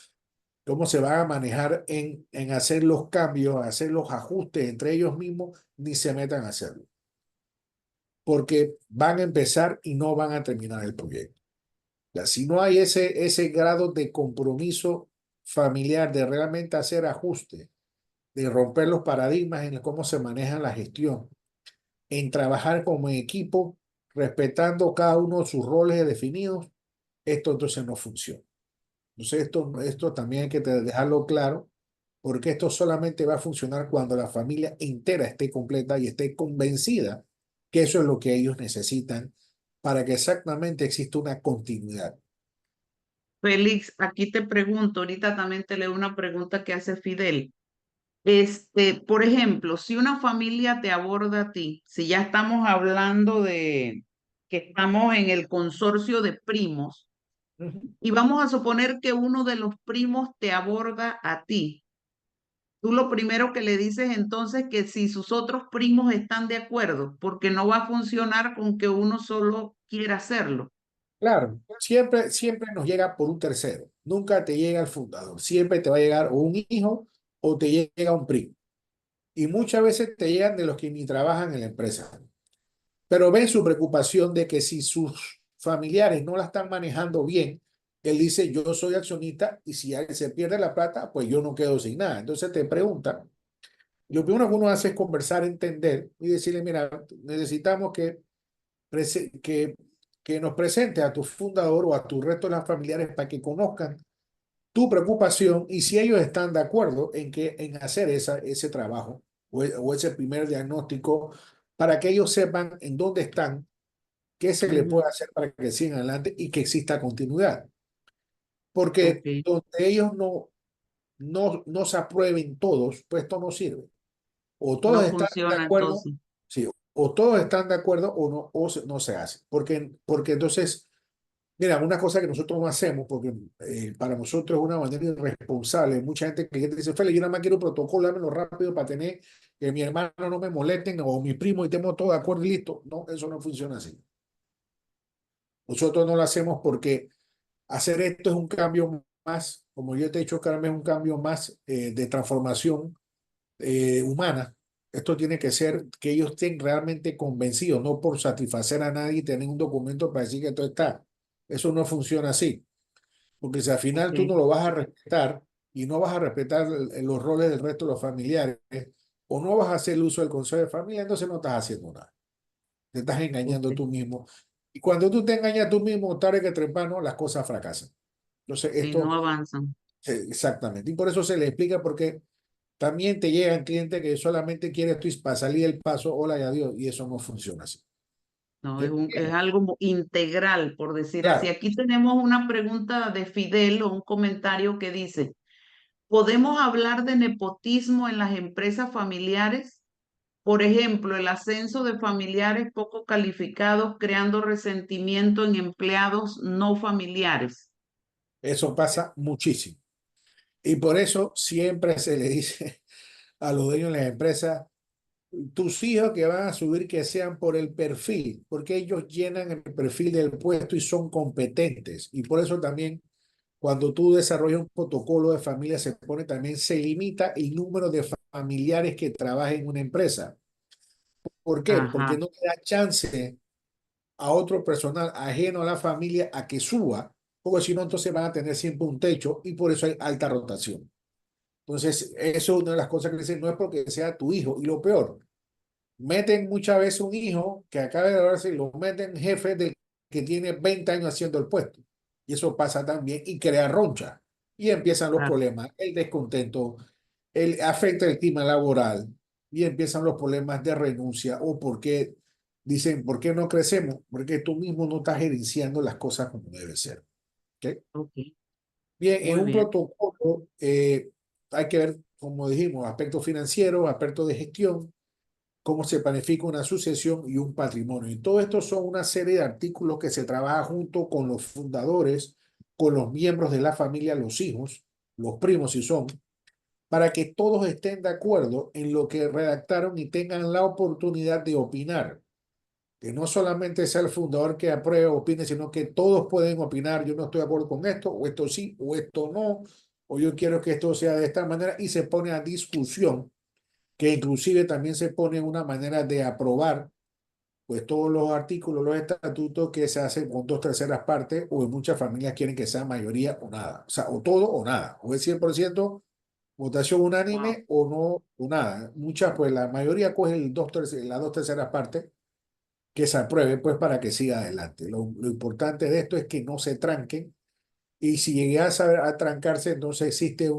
cómo se van a manejar en hacer los cambios, hacer los ajustes entre ellos mismos, ni se metan a hacerlo, porque van a empezar y no van a terminar el proyecto. Ya, si no hay ese grado de compromiso familiar, de realmente hacer ajustes, de romper los paradigmas en cómo se maneja la gestión, en trabajar como equipo, respetando cada uno de sus roles definidos, esto entonces no funciona. Entonces esto también hay que dejarlo claro, porque esto solamente va a funcionar cuando la familia entera esté completa y esté convencida que eso es lo que ellos necesitan para que exactamente exista una continuidad. Félix, aquí te pregunto, ahorita también te leo una pregunta que hace Fidel. Por ejemplo, si una familia te aborda a ti, si ya estamos hablando de que estamos en el consorcio de primos, Ujú. y vamos a suponer que uno de los primos te aborda a ti. Tú lo primero que le dices entonces que si sus otros primos están de acuerdo, porque no va a funcionar con que uno solo quiera hacerlo. Claro, siempre nos llega por un tercero. Nunca te llega el fundador. Siempre te va a llegar o un hijo o te llega un primo. Y muchas veces te llegan de los que ni trabajan en la empresa. Pero ven su preocupación de que si sus familiares no la están manejando bien, él dice, yo soy accionista y si se pierde la plata, pues yo no quedo sin nada. Entonces te preguntan, lo primero que uno hace es conversar, entender y decirle, mira, necesitamos prese- que, que nos presente a tu fundador o a tu resto de las familiares para que conozcan tu preocupación y si ellos están de acuerdo en hacer ese trabajo o ese primer diagnóstico para que ellos sepan en dónde están, qué se le Ujú. puede hacer para que sigan adelante y que exista continuidad. Porque Ok, donde ellos no se aprueben todos, pues esto no sirve. O todos no están de funciona acuerdo, entonces. sí, o todos están de acuerdo o no, no se hace. Porque entonces, mira, una cosa que nosotros no hacemos, porque para nosotros es una manera irresponsable. Mucha gente que dice, Félix, yo nada más quiero un protocolo, dámelo rápido para tener que mi hermano no me molesten o mi primo y estemos todos de acuerdo y listo. No, eso no funciona así. Nosotros no lo hacemos porque hacer esto es un cambio más, como yo te he dicho, Carmen, es un cambio más de transformación humana. Esto tiene que ser que ellos estén realmente convencidos, no por satisfacer a nadie y tener un documento para decir que todo está. Eso no funciona así, porque si al final tú no Ok. lo vas a respetar, y no vas a respetar los roles del resto de los familiares, o no vas a hacer el uso del consejo de familia, entonces no estás haciendo nada. Te estás engañando ok. tú mismo. Y cuando tú te engañas tú mismo, tarde que temprano, las cosas fracasan. Entonces, Sí, no esto, avanzan. exactamente. Y por eso se le explica porque también te llegan clientes que solamente quieren esto para salir el paso, hola y adiós, y eso no funciona así. No, ¿Ok? es Bien, algo integral, por decir así. claro, Aquí tenemos una pregunta de Fidel o un comentario que dice, ¿podemos hablar de nepotismo en las empresas familiares? Por ejemplo, el ascenso de familiares poco calificados creando resentimiento en empleados no familiares. eso pasa muchísimo. Y por eso siempre se le dice a los dueños de las empresas, tus hijos que van a subir que sean por el perfil, porque ellos llenan el perfil del puesto y son competentes. Y por eso también cuando tú desarrollas un protocolo de familia se pone también, se limita el número de familiares que trabajan en una empresa. ¿Por qué? Porque Ajá, no le da chance a otro personal ajeno a la familia a que suba, porque si no, entonces van a tener siempre un techo y por eso hay alta rotación. Entonces, eso es una de las cosas que dicen, no es porque sea tu hijo. Y lo peor, meten muchas veces un hijo que acaba de graduarse y lo meten jefe del que tiene 20 años haciendo el puesto. Y eso pasa también y crea roncha. Y empiezan los claro, problemas, el descontento, afecta el clima laboral y empiezan los problemas de renuncia o porque dicen, ¿por qué no crecemos? Porque tú mismo no estás gerenciando las cosas como debe ser. ¿Ok? ok, Bien, en muy un bien. protocolo hay que ver, como dijimos, aspectos financieros, aspectos de gestión, cómo se planifica una sucesión y un patrimonio. Y todo esto son una serie de artículos que se trabaja junto con los fundadores, con los miembros de la familia, los hijos, los primos si son, para que todos estén de acuerdo en lo que redactaron y tengan la oportunidad de opinar. Que no solamente sea el fundador que apruebe o opine, sino que todos pueden opinar, yo no estoy de acuerdo con esto, o esto sí, o esto no, o yo quiero que esto sea de esta manera, y se pone a discusión, que inclusive también se pone una manera de aprobar pues todos los artículos, los estatutos que se hacen con dos terceras partes, o en muchas familias quieren que sea mayoría o nada, o sea, o todo o nada, o es 100% votación Wow, unánime o no o nada. Muchas, pues la mayoría coge las dos terceras partes que se apruebe, pues para que siga adelante. Lo importante de esto es que no se tranquen y si llegas a trancarse, entonces existe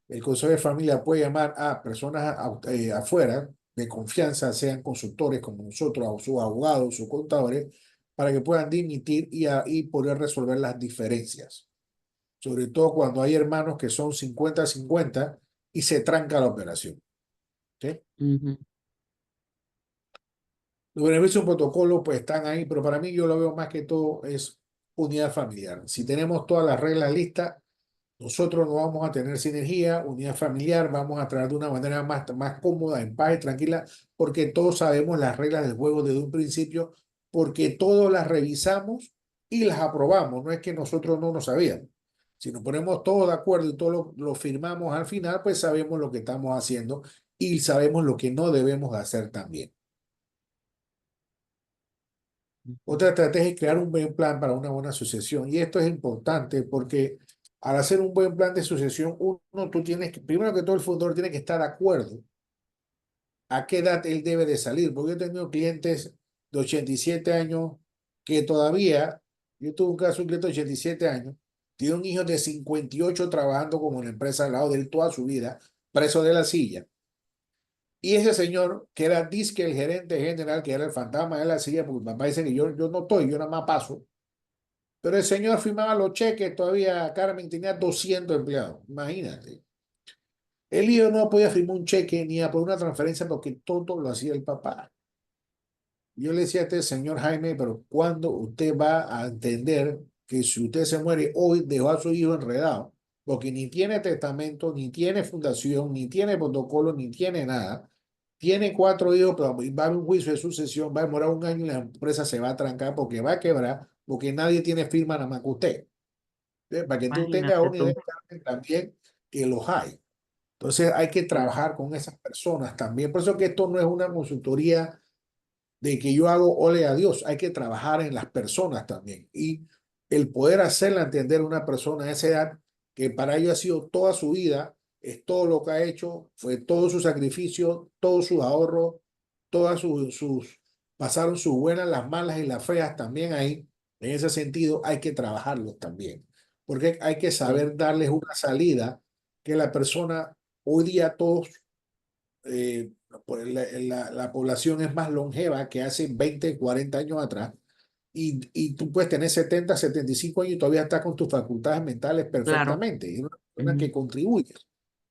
el Consejo de Familia puede llamar a personas afuera de confianza, sean consultores como nosotros, o sus abogados, sus contadores, para que puedan dimitir y poder resolver las diferencias. Sobre todo cuando hay hermanos que son 50-50 y se tranca la operación. ¿Sí? ujú, Los beneficios de un protocolo pues están ahí, pero para mí yo lo veo más que todo es unidad familiar. Si tenemos todas las reglas listas, nosotros no vamos a tener sinergia, unidad familiar, vamos a tratar de una manera más cómoda, en paz y tranquila, porque todos sabemos las reglas del juego desde un principio, porque todos las revisamos y las aprobamos. No es que nosotros no nos sabíamos. Si nos ponemos todos de acuerdo y todos lo firmamos al final, pues sabemos lo que estamos haciendo y sabemos lo que no debemos hacer también. ujú. Otra estrategia es crear un buen plan para una buena sucesión. Y esto es importante porque al hacer un buen plan de sucesión, tú tienes que, primero que todo, el fundador tiene que estar de acuerdo a qué edad él debe de salir. Porque yo he tenido clientes de 87 años que todavía, yo tuve un caso de un cliente de 87 años, tiene un hijo de 58 trabajando como en la empresa al lado de él toda su vida, preso de la silla. Y ese señor, que era disque el gerente general, que era el fantasma de la silla, porque mi papá dice que yo no estoy, yo nada más paso. Pero el señor firmaba los cheques, todavía Carmen tenía 200 empleados, imagínate. El hijo no podía firmar un cheque ni a por una transferencia porque todo lo hacía el papá. Yo le decía a este señor Jaime, pero ¿cuándo usted va a entender que si usted se muere hoy dejó a su hijo enredado? Porque ni tiene testamento, ni tiene fundación, ni tiene protocolo, ni tiene nada. Tiene cuatro hijos, pero va a haber un juicio de sucesión, va a demorar un año y la empresa se va a trancar porque va a quebrar, porque nadie tiene firma nada más que usted. Para que tú tengas Imagínate una idea tú. también que los hay. Entonces hay que Claro. trabajar con esas personas también. Por eso que esto no es una consultoría de que yo hago ole a Dios, hay que trabajar en las personas también. Y el poder hacerla entender a una persona a esa edad que para ellos ha sido toda su vida, es todo lo que ha hecho, fue todo su sacrificio, todos sus ahorros, todas pasaron sus buenas, las malas y las feas también ahí. En ese sentido, hay que trabajarlos también, porque hay que Sí, saber darles una salida que la persona, hoy día todos, eh, pues la población es más longeva que hace 20, 40 años atrás, y tú puedes tener 70, 75 años y todavía estás con tus facultades mentales claro. perfectamente. Y una persona Ujú. que contribuye.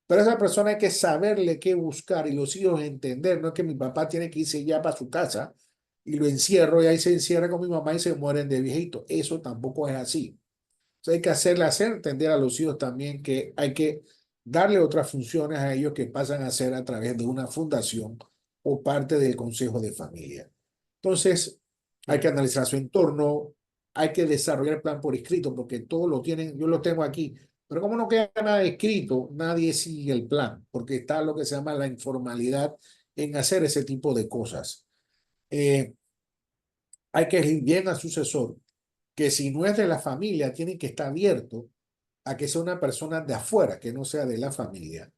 Pero a esa persona hay que saberle qué buscar y los hijos entender. No es que mi papá tiene que irse ya para su casa y lo encierro y ahí se encierra con mi mamá y se mueren de viejito. Eso tampoco es así. Entonces hay que hacer entender a los hijos también que hay que darle otras funciones a ellos que pasan a ser a través de una fundación o parte del consejo de familia. Entonces, hay que Sí, analizar su entorno, hay que desarrollar el plan por escrito, porque todos lo tienen, yo lo tengo aquí, pero como no queda nada escrito, nadie sigue el plan, porque está lo que se llama la informalidad en hacer ese tipo de cosas. Eh, Hay que elegir bien al sucesor, que si no es de la familia, tiene que estar abierto a que sea una persona de afuera, que no sea de la familia.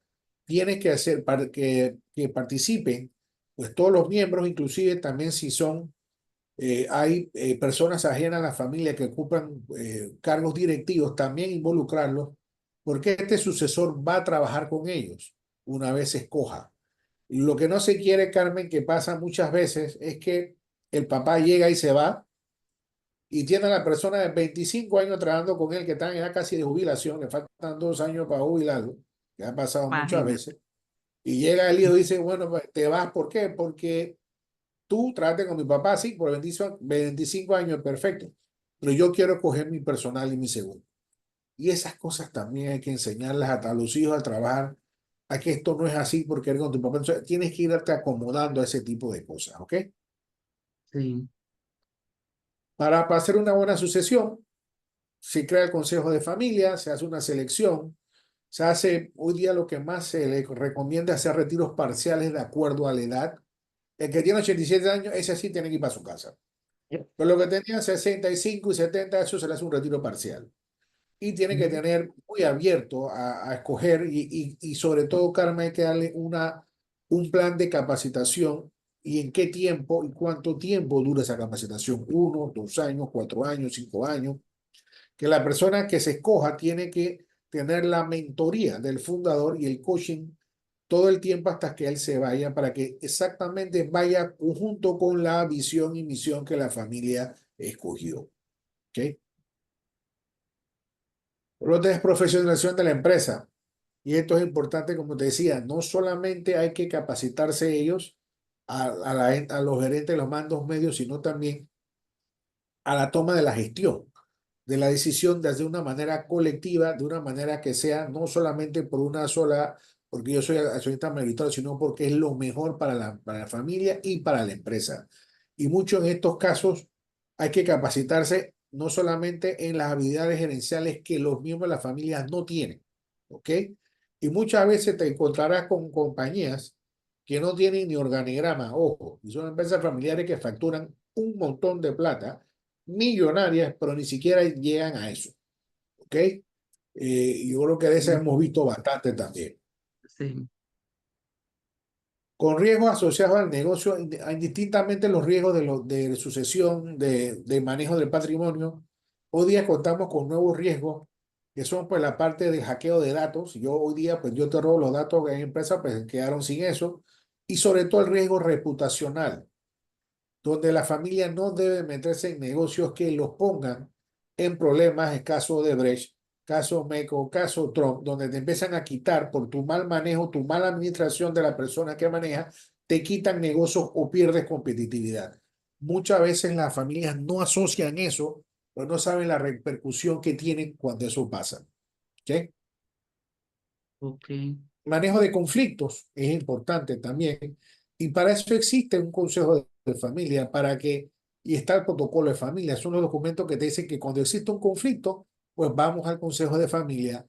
Tiene que hacer para que participen, pues todos los miembros, inclusive también si son, hay personas ajenas a la familia que ocupan cargos directivos, también involucrarlos, porque este sucesor va a trabajar con ellos una vez se escoja. Lo que no se quiere, Carmen, que pasa muchas veces, es que el papá llega y se va y tiene a la persona de 25 años trabajando con él que están ya casi de jubilación, le faltan 2 años para jubilarlo, que ha pasado muchas imagínate. veces, y llega el hijo y dice, bueno, pues, te vas, ¿por qué? Porque tú trates con mi papá, sí, por 25 años, perfecto, pero yo quiero coger mi personal y mi seguro. Y esas cosas también hay que enseñarlas a los hijos a trabajar, a que esto no es así porque eres con tu papá. Entonces, tienes que irte acomodando a ese tipo de cosas, ¿ok? Sí, Para hacer una buena sucesión, se crea el consejo de familia, se hace una selección, se hace hoy día lo que más se le recomienda hacer retiros parciales de acuerdo a la edad. El que tiene 87 años, ese sí tiene que ir para su casa. Pero lo que tenía 65 y 70, eso se le hace un retiro parcial. Y tiene que ujú, tener muy abierto a escoger y sobre todo, Carmen, hay que darle un plan de capacitación y en qué tiempo y cuánto tiempo dura esa capacitación. 1, 2 años, 4 años, 5 años que la persona que se escoja tiene que tener la mentoría del fundador y el coaching todo el tiempo hasta que él se vaya para que exactamente vaya junto con la visión y misión que la familia escogió. ¿Ok? Por lo tanto, es profesionalización de la empresa. Y esto es importante, como te decía, no solamente hay que capacitarse ellos a los gerentes de los mandos medios, sino también a la toma de la gestión, de la decisión de hacer de una manera colectiva, de una manera que sea no solamente por una sola, porque yo soy accionista mayoritario, sino porque es lo mejor para la familia y para la empresa. Y mucho en estos casos hay que capacitarse no solamente en las habilidades gerenciales que los miembros de las familias no tienen, ¿ok? Y muchas veces te encontrarás con compañías que no tienen ni organigrama, ojo, y son empresas familiares que facturan un montón de plata millonarias, pero ni siquiera llegan a eso, ¿ok? Yo creo que de esas ujú, hemos visto bastante también. sí, Con riesgos asociados al negocio, indistintamente los riesgos de sucesión, de manejo del patrimonio, hoy día contamos con nuevos riesgos que son pues la parte del hackeo de datos. Yo hoy día, pues yo te robo los datos en empresas, pues quedaron sin eso. Y sobre todo el riesgo reputacional donde la familia no debe meterse en negocios que los pongan en problemas, el caso de Brecht, caso Meco, caso Trump, donde te empiezan a quitar por tu mal manejo, tu mala administración de la persona que maneja, te quitan negocios o pierdes competitividad. Muchas veces las familias no asocian eso, pero no saben la repercusión que tienen cuando eso pasa. ¿Okay? ok, Manejo de conflictos es importante también. Y para eso existe un consejo de familia, y está el protocolo de familia. Son los documentos que te dicen que cuando existe un conflicto, pues vamos al consejo de familia,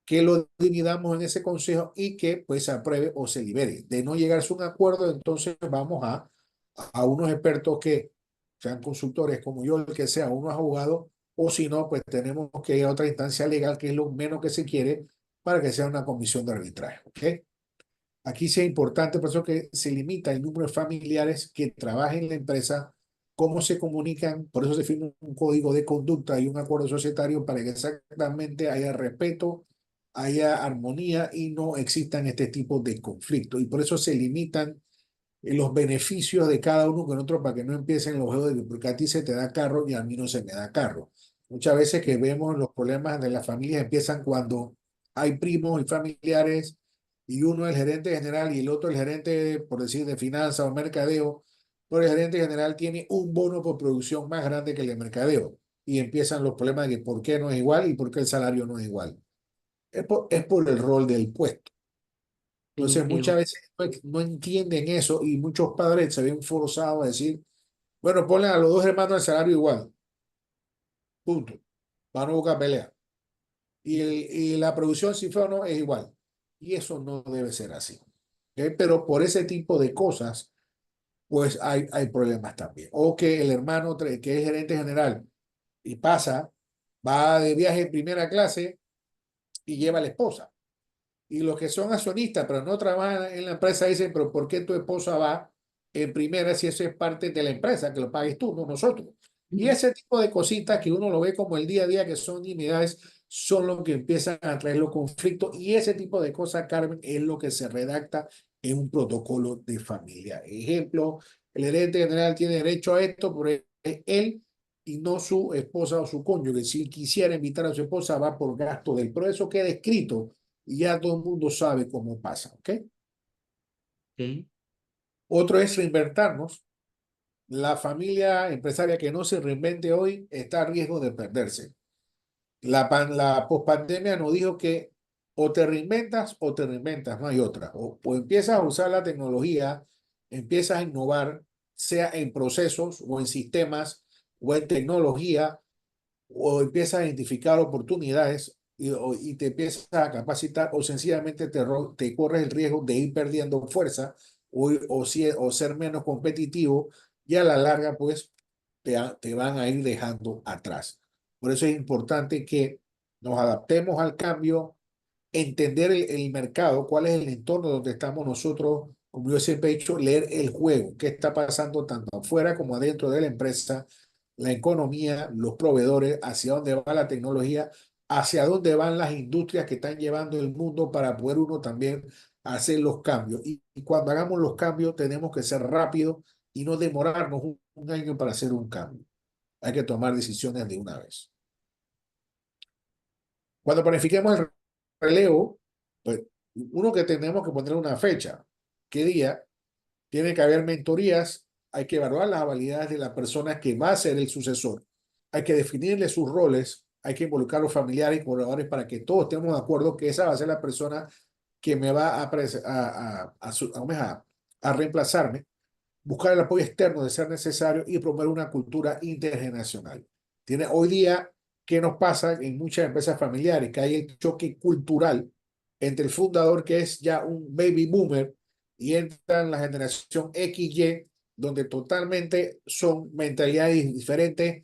que lo dividamos en ese consejo y que pues se apruebe o se libere. De no llegarse a un acuerdo, entonces vamos a unos expertos que sean consultores como yo, el que sea, unos abogados, o si no, pues tenemos que ir a otra instancia legal, que es lo menos que se quiere, para que sea una comisión de arbitraje. ¿Ok? Aquí sí es importante, por eso que se limita el número de familiares que trabajen en la empresa, cómo se comunican, por eso se firma un código de conducta y un acuerdo societario para que exactamente haya respeto, haya armonía y no existan este tipo de conflictos. Y por eso se limitan los beneficios de cada uno con otro para que no empiecen los juegos de que porque a ti se te da carro y a mí no se me da carro. Muchas veces que vemos los problemas de las familias empiezan cuando hay primos y familiares y uno es el gerente general y el otro el gerente, por decir, de finanzas o mercadeo, pero el gerente general tiene un bono por producción más grande que el de mercadeo y empiezan los problemas de que por qué no es igual y por qué el salario no es igual. Es por el rol del puesto. Entonces, muchas Entiendo. veces no entienden eso y muchos padres se ven forzados a decir, bueno, ponle a los dos hermanos el salario igual, punto. Van a buscar pelea. Y la producción, si fue o no, es igual. Y eso no debe ser así. ¿Ok? Pero por ese tipo de cosas, pues hay problemas también. O que el hermano, que es gerente general y va de viaje en primera clase y lleva a la esposa. Y los que son accionistas, pero no trabajan en la empresa, dicen, pero ¿por qué tu esposa va en primera si eso es parte de la empresa, que lo pagues tú, no nosotros? Y ese tipo de cositas que uno lo ve como el día a día, que son nimiedades, son lo que empiezan a traer los conflictos. Y ese tipo de cosas, Carmen, es lo que se redacta en un protocolo de familia. Ejemplo, el gerente general tiene derecho a esto, pero es él y no su esposa o su cónyuge. Si quisiera invitar a su esposa, va por gasto del. Pero eso queda escrito y ya todo el mundo sabe cómo pasa, ¿ok? Ok. Otro es reinventarnos. La familia empresaria que no se reinvente hoy está a riesgo de perderse. La pospandemia nos dijo que o te reinventas, no hay otra. O empiezas a usar la tecnología, empiezas a innovar, sea en procesos o en sistemas o en tecnología, o empiezas a identificar oportunidades y te empiezas a capacitar o sencillamente te corres el riesgo de ir perdiendo fuerza o ser menos competitivo y a la larga pues te van a ir dejando atrás. Por eso es importante que nos adaptemos al cambio, entender el mercado, cuál es el entorno donde estamos nosotros, como yo siempre he dicho, leer el juego, qué está pasando tanto afuera como adentro de la empresa, la economía, los proveedores, hacia dónde va la tecnología, hacia dónde van las industrias que están llevando el mundo para poder uno también hacer los cambios. Y cuando hagamos los cambios tenemos que ser rápidos y no demorarnos un año para hacer un cambio. Hay que tomar decisiones de una vez. Cuando planifiquemos el relevo, pues uno que tenemos que poner una fecha. ¿Qué día? Tiene que haber mentorías, hay que evaluar las habilidades de la persona que va a ser el sucesor. Hay que definirle sus roles, hay que involucrar a los familiares y colaboradores para que todos estemos de acuerdo que esa va a ser la persona que me va a reemplazarme, buscar el apoyo externo de ser necesario y promover una cultura intergeneracional. Hoy día, ¿qué nos pasa en muchas empresas familiares? Que hay el choque cultural entre el fundador, que es ya un baby boomer, y entra en la generación XY, donde totalmente son mentalidades diferentes,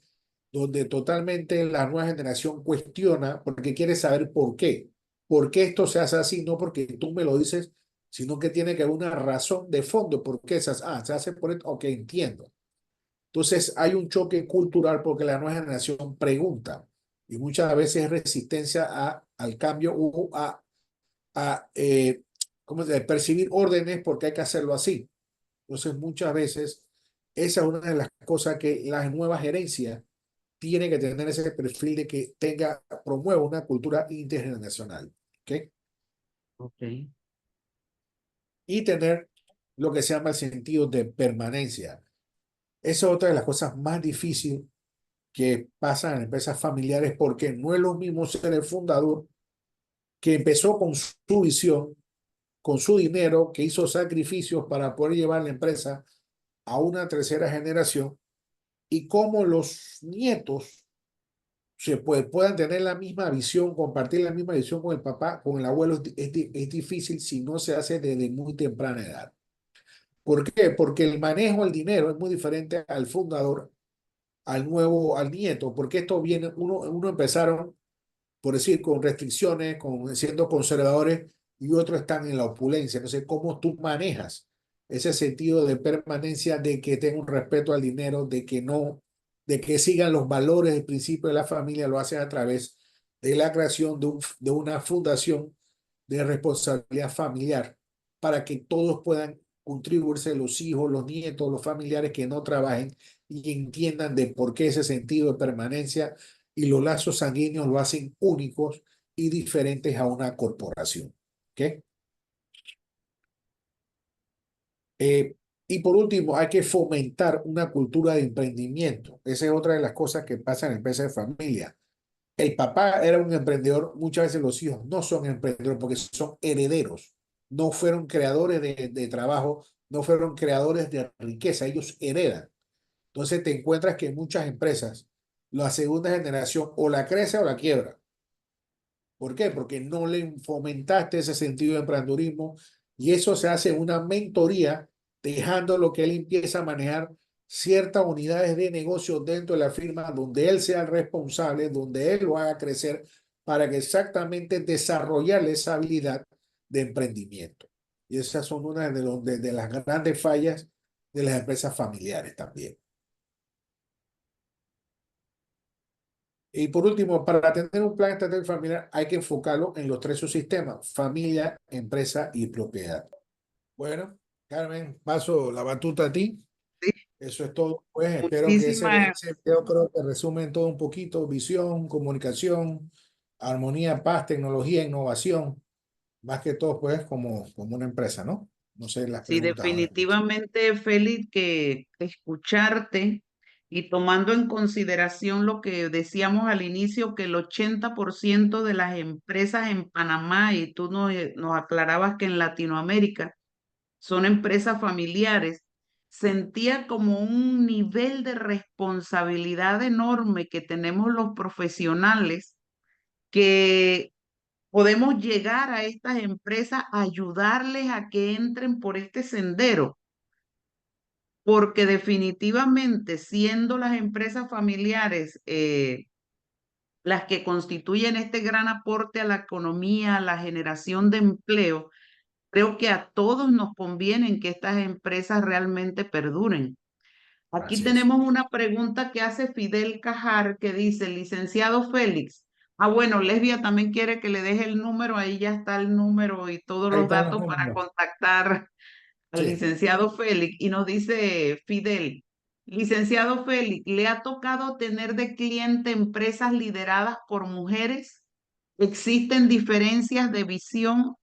donde totalmente la nueva generación cuestiona porque quiere saber por qué. ¿Por qué esto se hace así? No porque tú me lo dices, sino que tiene que haber una razón de fondo por qué se hace por esto, ok, entiendo. Entonces hay un choque cultural porque la nueva generación pregunta y muchas veces es resistencia al cambio o a ¿cómo se dice? Percibir órdenes porque hay que hacerlo así. Entonces muchas veces esa es una de las cosas que la nueva gerencia tiene que tener ese perfil de que promueva una cultura intergeneracional. ¿Ok? Ok. Y tener lo que se llama el sentido de permanencia. Esa es otra de las cosas más difíciles que pasan en empresas familiares porque no es lo mismo ser el fundador que empezó con su visión, con su dinero, que hizo sacrificios para poder llevar la empresa a una tercera generación y cómo los nietos puedan tener la misma visión, compartir la misma visión con el papá, con el abuelo, es difícil si no se hace desde muy temprana edad. ¿Por qué? Porque el manejo del dinero es muy diferente al fundador al nieto, porque esto viene, uno empezaron, por decir, con restricciones, siendo conservadores, y otros están en la opulencia. Entonces, ¿cómo tú manejas ese sentido de permanencia, de que tenga un respeto al dinero, de que no, de que sigan los valores, el principio de la familia, lo hacen a través de la creación de una fundación de responsabilidad familiar para que todos puedan contribuirse, los hijos, los nietos, los familiares que no trabajen y entiendan de por qué ese sentido de permanencia y los lazos sanguíneos lo hacen únicos y diferentes a una corporación. ¿Ok? Eh, y por último, hay que fomentar una cultura de emprendimiento. Esa es otra de las cosas que pasa en empresas de familia. El papá era un emprendedor, muchas veces los hijos no son emprendedores porque son herederos, no fueron creadores de trabajo, no fueron creadores de riqueza, ellos heredan. Entonces te encuentras que en muchas empresas la segunda generación o la crece o la quiebra. ¿Por qué? Porque no le fomentaste ese sentido de emprendedurismo y eso se hace en una mentoría, dejando lo que él empieza a manejar ciertas unidades de negocio dentro de la firma donde él sea el responsable, donde él lo haga crecer para que exactamente desarrollarle esa habilidad de emprendimiento. Y esas son una de las grandes fallas de las empresas familiares también. Y por último, para tener un plan estratégico familiar hay que enfocarlo en los tres subsistemas: familia, empresa y propiedad. Bueno, Carmen, paso la batuta a ti. Sí, Eso es todo. Pues espero que muchísimas, ese video creo que resume todo un poquito: visión, comunicación, armonía, paz, tecnología, innovación. Más que todo, pues, como una empresa, ¿no? No sé las sí, preguntas ahora. definitivamente, Félix, que escucharte y tomando en consideración lo que decíamos al inicio, que el 80% de las empresas en Panamá, y tú nos aclarabas que en Latinoamérica son empresas familiares, sentía como un nivel de responsabilidad enorme que tenemos los profesionales, que podemos llegar a estas empresas, ayudarles a que entren por este sendero, porque definitivamente siendo las empresas familiares las que constituyen este gran aporte a la economía, a la generación de empleo, creo que a todos nos conviene que estas empresas realmente perduren. Aquí Así es. tenemos una pregunta que hace Fidel Cajar que dice, licenciado Félix. Ah, bueno, Lesbia también quiere que le deje el número, ahí ya está el número y todos Ahí los están los datos para números. contactar al Sí. licenciado Félix. Y nos dice Fidel, licenciado Félix, ¿le ha tocado tener de cliente empresas lideradas por mujeres? ¿Existen diferencias de visión?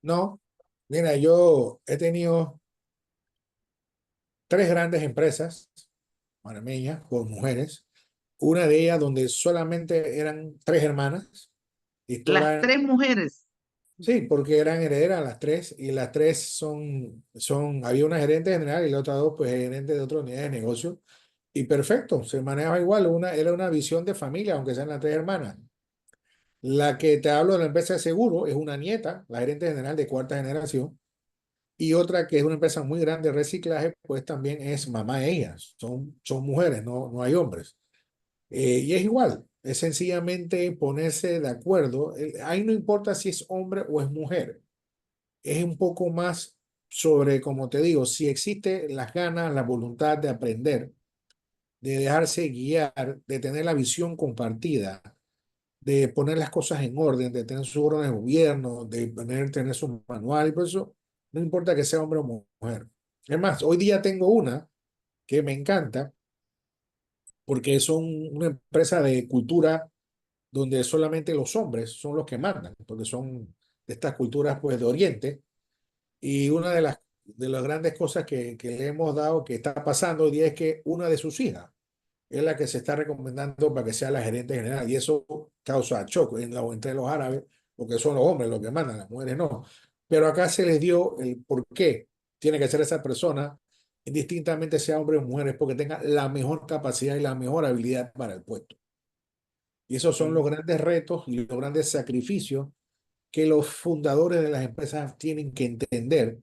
No, mira, yo he tenido tres grandes empresas panameñas con mujeres. Una de ellas donde solamente eran tres hermanas. Y Las todas, tres mujeres. sí, porque eran herederas las tres. Y las tres había una gerente general y la otra dos, pues gerentes de otra unidad de negocio. Y perfecto, se manejaba igual. Era una visión de familia, aunque sean las tres hermanas. La que te hablo de la empresa de seguro es una nieta, la gerente general de cuarta generación. Y otra que es una empresa muy grande de reciclaje, pues también es mamá de ellas. Son mujeres, no hay hombres. Y es igual, es sencillamente ponerse de acuerdo. Ahí no importa si es hombre o es mujer. Es un poco más sobre, como te digo, si existe las ganas, la voluntad de aprender, de dejarse guiar, de tener la visión compartida, de poner las cosas en orden, de tener su orden de gobierno, de tener su manual, y por eso no importa que sea hombre o mujer. Es más, hoy día tengo una que me encanta porque son una empresa de cultura donde solamente los hombres son los que mandan, porque son de estas culturas pues de Oriente. Y una de las grandes cosas que le hemos dado, que está pasando hoy día, es que una de sus hijas es la que se está recomendando para que sea la gerente general. Y eso causa choque entre los árabes, porque son los hombres los que mandan, las mujeres no. Pero acá se les dio el por qué tiene que ser esa persona, indistintamente sea hombre o mujer, porque tenga la mejor capacidad y la mejor habilidad para el puesto. Y esos son los grandes retos y los grandes sacrificios que los fundadores de las empresas tienen que entender,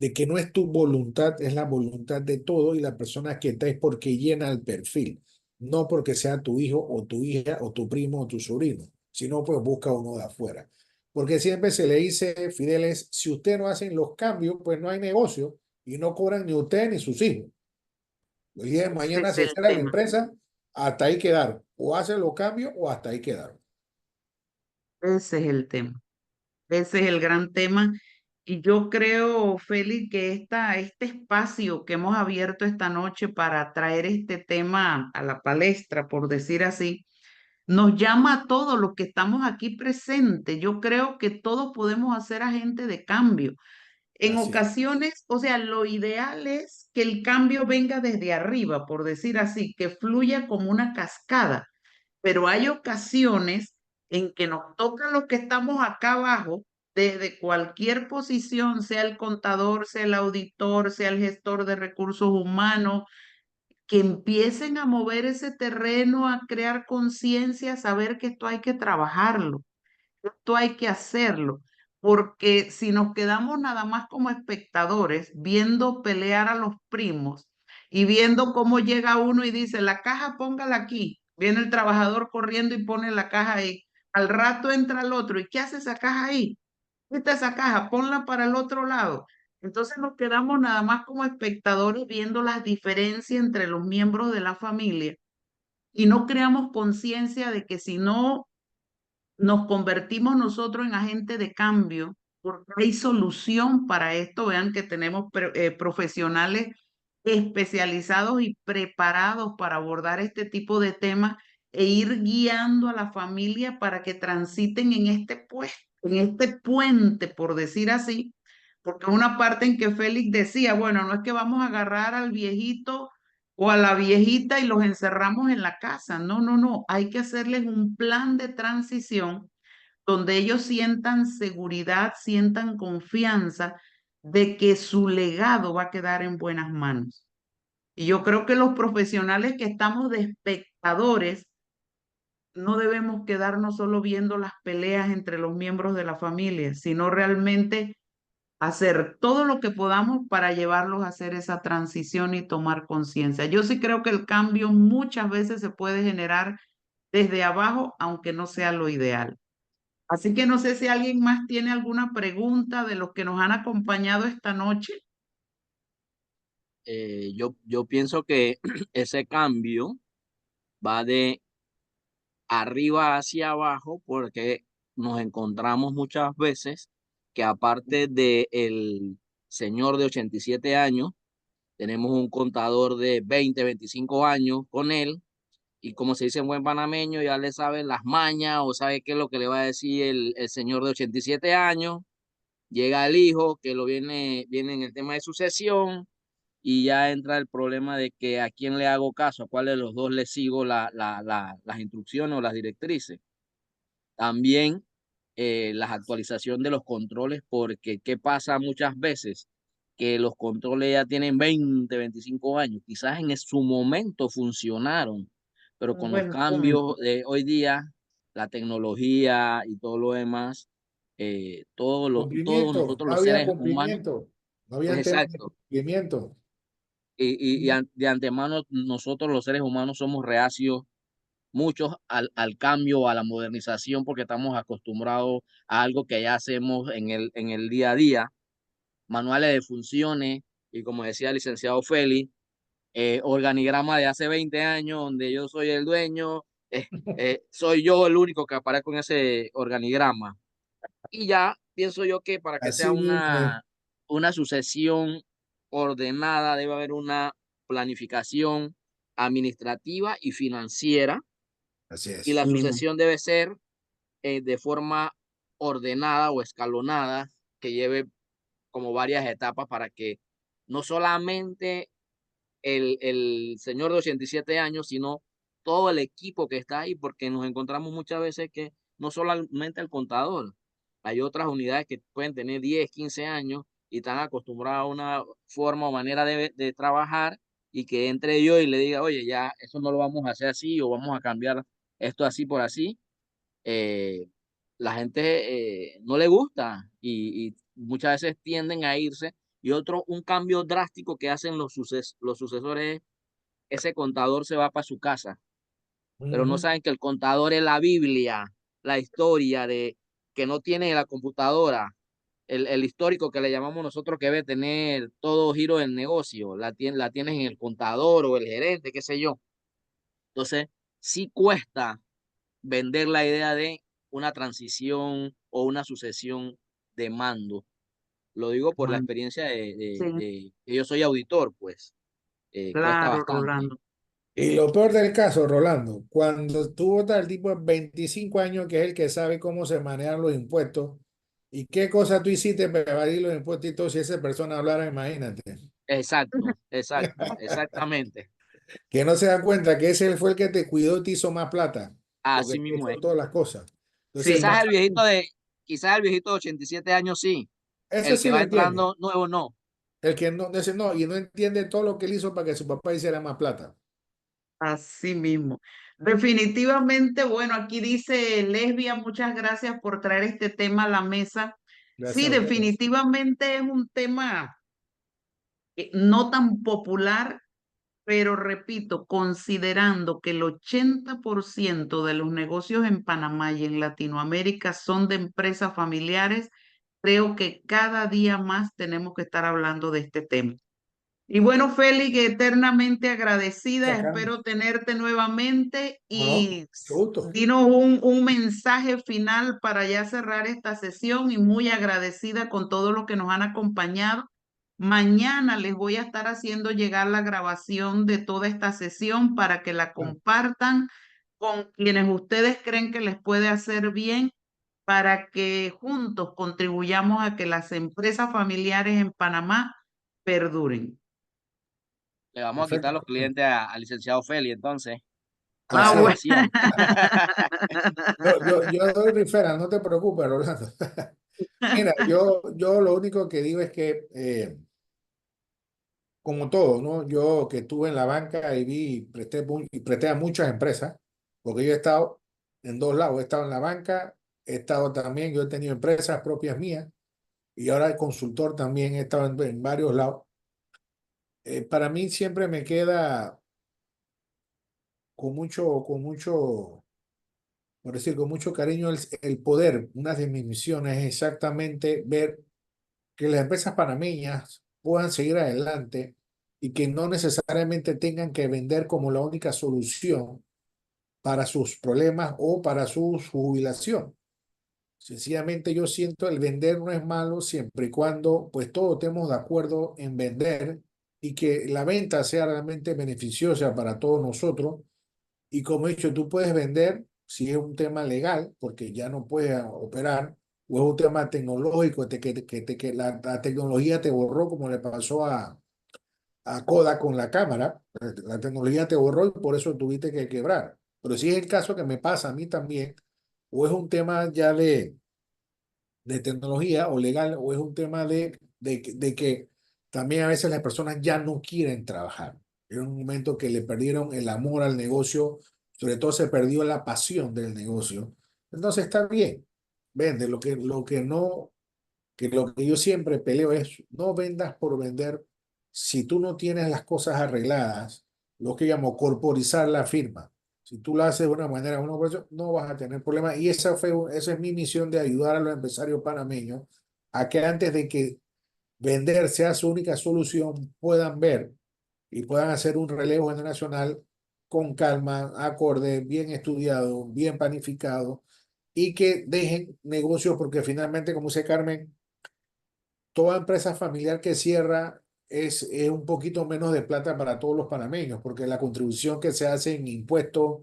de que no es tu voluntad, es la voluntad de todo y la persona que está es porque llena el perfil, no porque sea tu hijo o tu hija o tu primo o tu sobrino, sino pues busca uno de afuera. Porque siempre se le dice, Fideles, si usted no hacen los cambios, pues no hay negocio y no cobran ni usted ni sus hijos. El día de Ese mañana es se el cierra la tema. empresa, hasta ahí quedaron. O hacen los cambios o hasta ahí quedaron. Ese es el tema. Ese es el gran tema. Y yo creo, Félix, que este espacio que hemos abierto esta noche para traer este tema a la palestra, por decir así, nos llama a todos los que estamos aquí presentes. Yo creo que todos podemos hacer agente de cambio. En Así es. ocasiones, o sea, lo ideal es que el cambio venga desde arriba, por decir así, que fluya como una cascada, pero hay ocasiones en que nos toca los que estamos acá abajo, desde cualquier posición, sea el contador, sea el auditor, sea el gestor de recursos humanos, que empiecen a mover ese terreno, a crear conciencia, a saber que esto hay que trabajarlo. Esto hay que hacerlo, porque si nos quedamos nada más como espectadores, viendo pelear a los primos y viendo cómo llega uno y dice, la caja póngala aquí, viene el trabajador corriendo y pone la caja ahí, al rato entra el otro, ¿y qué hace esa caja ahí? Quita esa caja, ponla para el otro lado. Entonces nos quedamos nada más como espectadores viendo las diferencias entre los miembros de la familia y no creamos conciencia de que si no nos convertimos nosotros en agentes de cambio, porque hay solución para esto. Vean que tenemos profesionales especializados y preparados para abordar este tipo de temas e ir guiando a la familia para que transiten en en este puente, por decir así, porque una parte en que Félix decía, bueno, no es que vamos a agarrar al viejito o a la viejita y los encerramos en la casa. No, no, no. Hay que hacerles un plan de transición donde ellos sientan seguridad, sientan confianza de que su legado va a quedar en buenas manos. Y yo creo que los profesionales que estamos de espectadores no debemos quedarnos solo viendo las peleas entre los miembros de la familia, sino realmente hacer todo lo que podamos para llevarlos a hacer esa transición y tomar conciencia. Yo sí creo que el cambio muchas veces se puede generar desde abajo, aunque no sea lo ideal. Así que no sé si alguien más tiene alguna pregunta de los que nos han acompañado esta noche. Yo pienso que ese cambio va de arriba hacia abajo porque nos encontramos muchas veces que aparte de el señor de 87 años, tenemos un contador de 20, 25 años con él y como se dice en buen panameño, ya le sabe las mañas o sabe qué es lo que le va a decir el señor de 87 años. Llega el hijo que viene en el tema de sucesión y ya entra el problema de que a quién le hago caso, a cuál de los dos le sigo las instrucciones o las directrices. También las actualizaciones de los controles, porque ¿qué pasa muchas veces? Que los controles ya tienen 20, 25 años, quizás en su momento funcionaron, pero Un con los buen cambios punto. de hoy día, la tecnología y todo lo demás, todos Cumplimiento, nosotros no los había seres humanos, cumplimiento, no había tema de exacto, cumplimiento. de antemano nosotros los seres humanos somos reacios muchos al cambio, a la modernización, porque estamos acostumbrados a algo que ya hacemos en el día a día, manuales de funciones, y como decía el licenciado Félix, organigrama de hace 20 años, donde yo soy el dueño, soy yo el único que aparezco en ese organigrama. Y ya pienso yo que para que sea Así mismo es. una sucesión ordenada, debe haber una planificación administrativa y financiera Así y es. la Así mismo. sucesión debe ser de forma ordenada o escalonada, que lleve como varias etapas para que no solamente el señor de 87 años, sino todo el equipo que está ahí, porque nos encontramos muchas veces que no solamente el contador, hay otras unidades que pueden tener 10, 15 años y están acostumbradas a una forma o manera de trabajar y que entre yo y le diga, oye, ya eso no lo vamos a hacer así o vamos a cambiar esto así por así, eh, la gente no le gusta y muchas veces tienden a irse Y otro, un cambio drástico que hacen los sucesores es ese contador se va para su casa, pero no Ujú. saben que el contador es la Biblia, la historia de que no tiene la computadora, el histórico que le llamamos nosotros que debe tener todo giro del negocio, la tienes en el contador o el gerente, qué sé yo. Entonces, sí cuesta vender la idea de una transición o una sucesión de mando. Lo digo por la Bueno, experiencia sí, que yo soy auditor, pues cuesta claro, bastante. Rolando. Y lo peor del caso, Rolando, cuando tú votas al tipo de 25 años, que es el que sabe cómo se manejan los impuestos, y qué cosa tú hiciste para evadir los impuestos y todo, si esa persona hablara, imagínate. Exacto, exacto, exactamente. Que no se dan cuenta que ese fue el que te cuidó y te hizo más plata, porque Así te mismo hizo es. todas las cosas. Entonces Sí, Quizás pasa, el viejito de, quizás el viejito de 87 años sí, ese el que sí lo va entiende. entrando nuevo no. El que no dice no y no entiende todo lo que él hizo para que su papá hiciera más plata. así mismo. Definitivamente, bueno, aquí dice Lesbia, muchas gracias por traer este tema a la mesa. Sí, Gracias a ustedes. definitivamente es un tema no tan popular, pero repito, considerando que el 80% de los negocios en Panamá y en Latinoamérica son de empresas familiares, creo que cada día más tenemos que estar hablando de este tema. Y bueno, Félix, eternamente agradecida, Sacando. espero tenerte nuevamente ¿Cómo no? y Mucho gusto. dinos un mensaje final para ya cerrar esta sesión y muy agradecida con todo lo que nos han acompañado. Mañana les voy a estar haciendo llegar la grabación de toda esta sesión para que la Ah, compartan con quienes ustedes creen que les puede hacer bien para que juntos contribuyamos a que las empresas familiares en Panamá perduren. Le vamos a quitar perfecto. los clientes al licenciado Feli entonces, con la Ah, Así es. bueno. grabación. Yo doy referral, no te preocupes, Rolando. Mira, yo lo único que digo es que, como todo, ¿no? Yo que estuve en la banca y vi, y presté a muchas empresas, porque yo he estado en dos lados, he estado en la banca, he estado también, yo he tenido empresas propias mías, y ahora el consultor también he estado en varios lados. Para mí siempre me queda con mucho, por decir, con mucho cariño el poder. Una de mis misiones es exactamente ver que las empresas panameñas puedan seguir adelante y que no necesariamente tengan que vender como la única solución para sus problemas o para su jubilación. Sencillamente yo siento el vender no es malo siempre y cuando pues todos estemos de acuerdo en vender y que la venta sea realmente beneficiosa para todos nosotros. Y como he dicho, tú puedes vender si es un tema legal, porque ya no puedes operar, o es un tema tecnológico, que la tecnología te borró, como le pasó a Kodak con la cámara. La tecnología te borró y por eso tuviste que quebrar. Pero si es el caso que me pasa a mí también, o es un tema ya de tecnología o legal, o es un tema de que también a veces las personas ya no quieren trabajar. Es un momento que le perdieron el amor al negocio, sobre todo se perdió la pasión del negocio. Entonces está bien, vende. Lo que yo siempre peleo es no vendas por vender si tú no tienes las cosas arregladas, lo que llamo corporizar la firma. Si tú lo haces de una manera, no vas a tener problemas. Y esa es mi misión de ayudar a los empresarios panameños a que antes de que vender sea su única solución, puedan ver y puedan hacer un relevo generacional con calma, acorde, bien estudiado, bien planificado y que dejen negocios porque finalmente, como dice Carmen, toda empresa familiar que cierra es un poquito menos de plata para todos los panameños, porque la contribución que se hace en impuestos,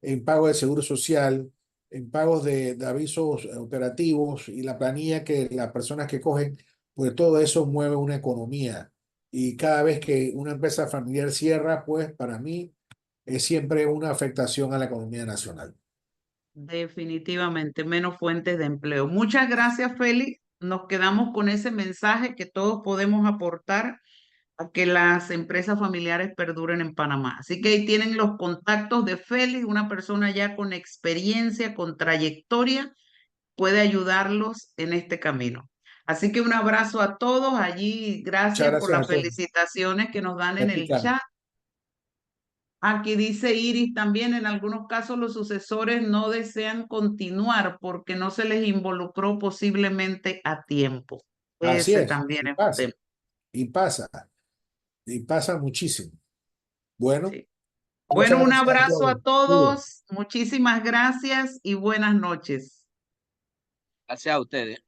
en pago de seguro social, en pagos de avisos operativos y la planilla que las personas que cogen, pues todo eso mueve una economía. Y cada vez que una empresa familiar cierra, pues para mí es siempre una afectación a la economía nacional. Definitivamente, menos fuentes de empleo. Muchas gracias, Félix. Nos quedamos con ese mensaje que todos podemos aportar a que las empresas familiares perduren en Panamá. Así que ahí tienen los contactos de Félix, una persona ya con experiencia, con trayectoria, puede ayudarlos en este camino. Así que un abrazo a todos allí. Muchas Gracias por gracias las a todos. felicitaciones que nos dan en Aquí, el Carmen. chat. Aquí dice Iris también, en algunos casos los sucesores no desean continuar porque no se les involucró posiblemente a tiempo. Así Ese es, también y es un pasa, tema. y pasa, y pasa muchísimo. Bueno, Sí. muchas Bueno, un gracias a abrazo a todos. Cuídense. todos. Muchísimas gracias y buenas noches. Gracias a ustedes.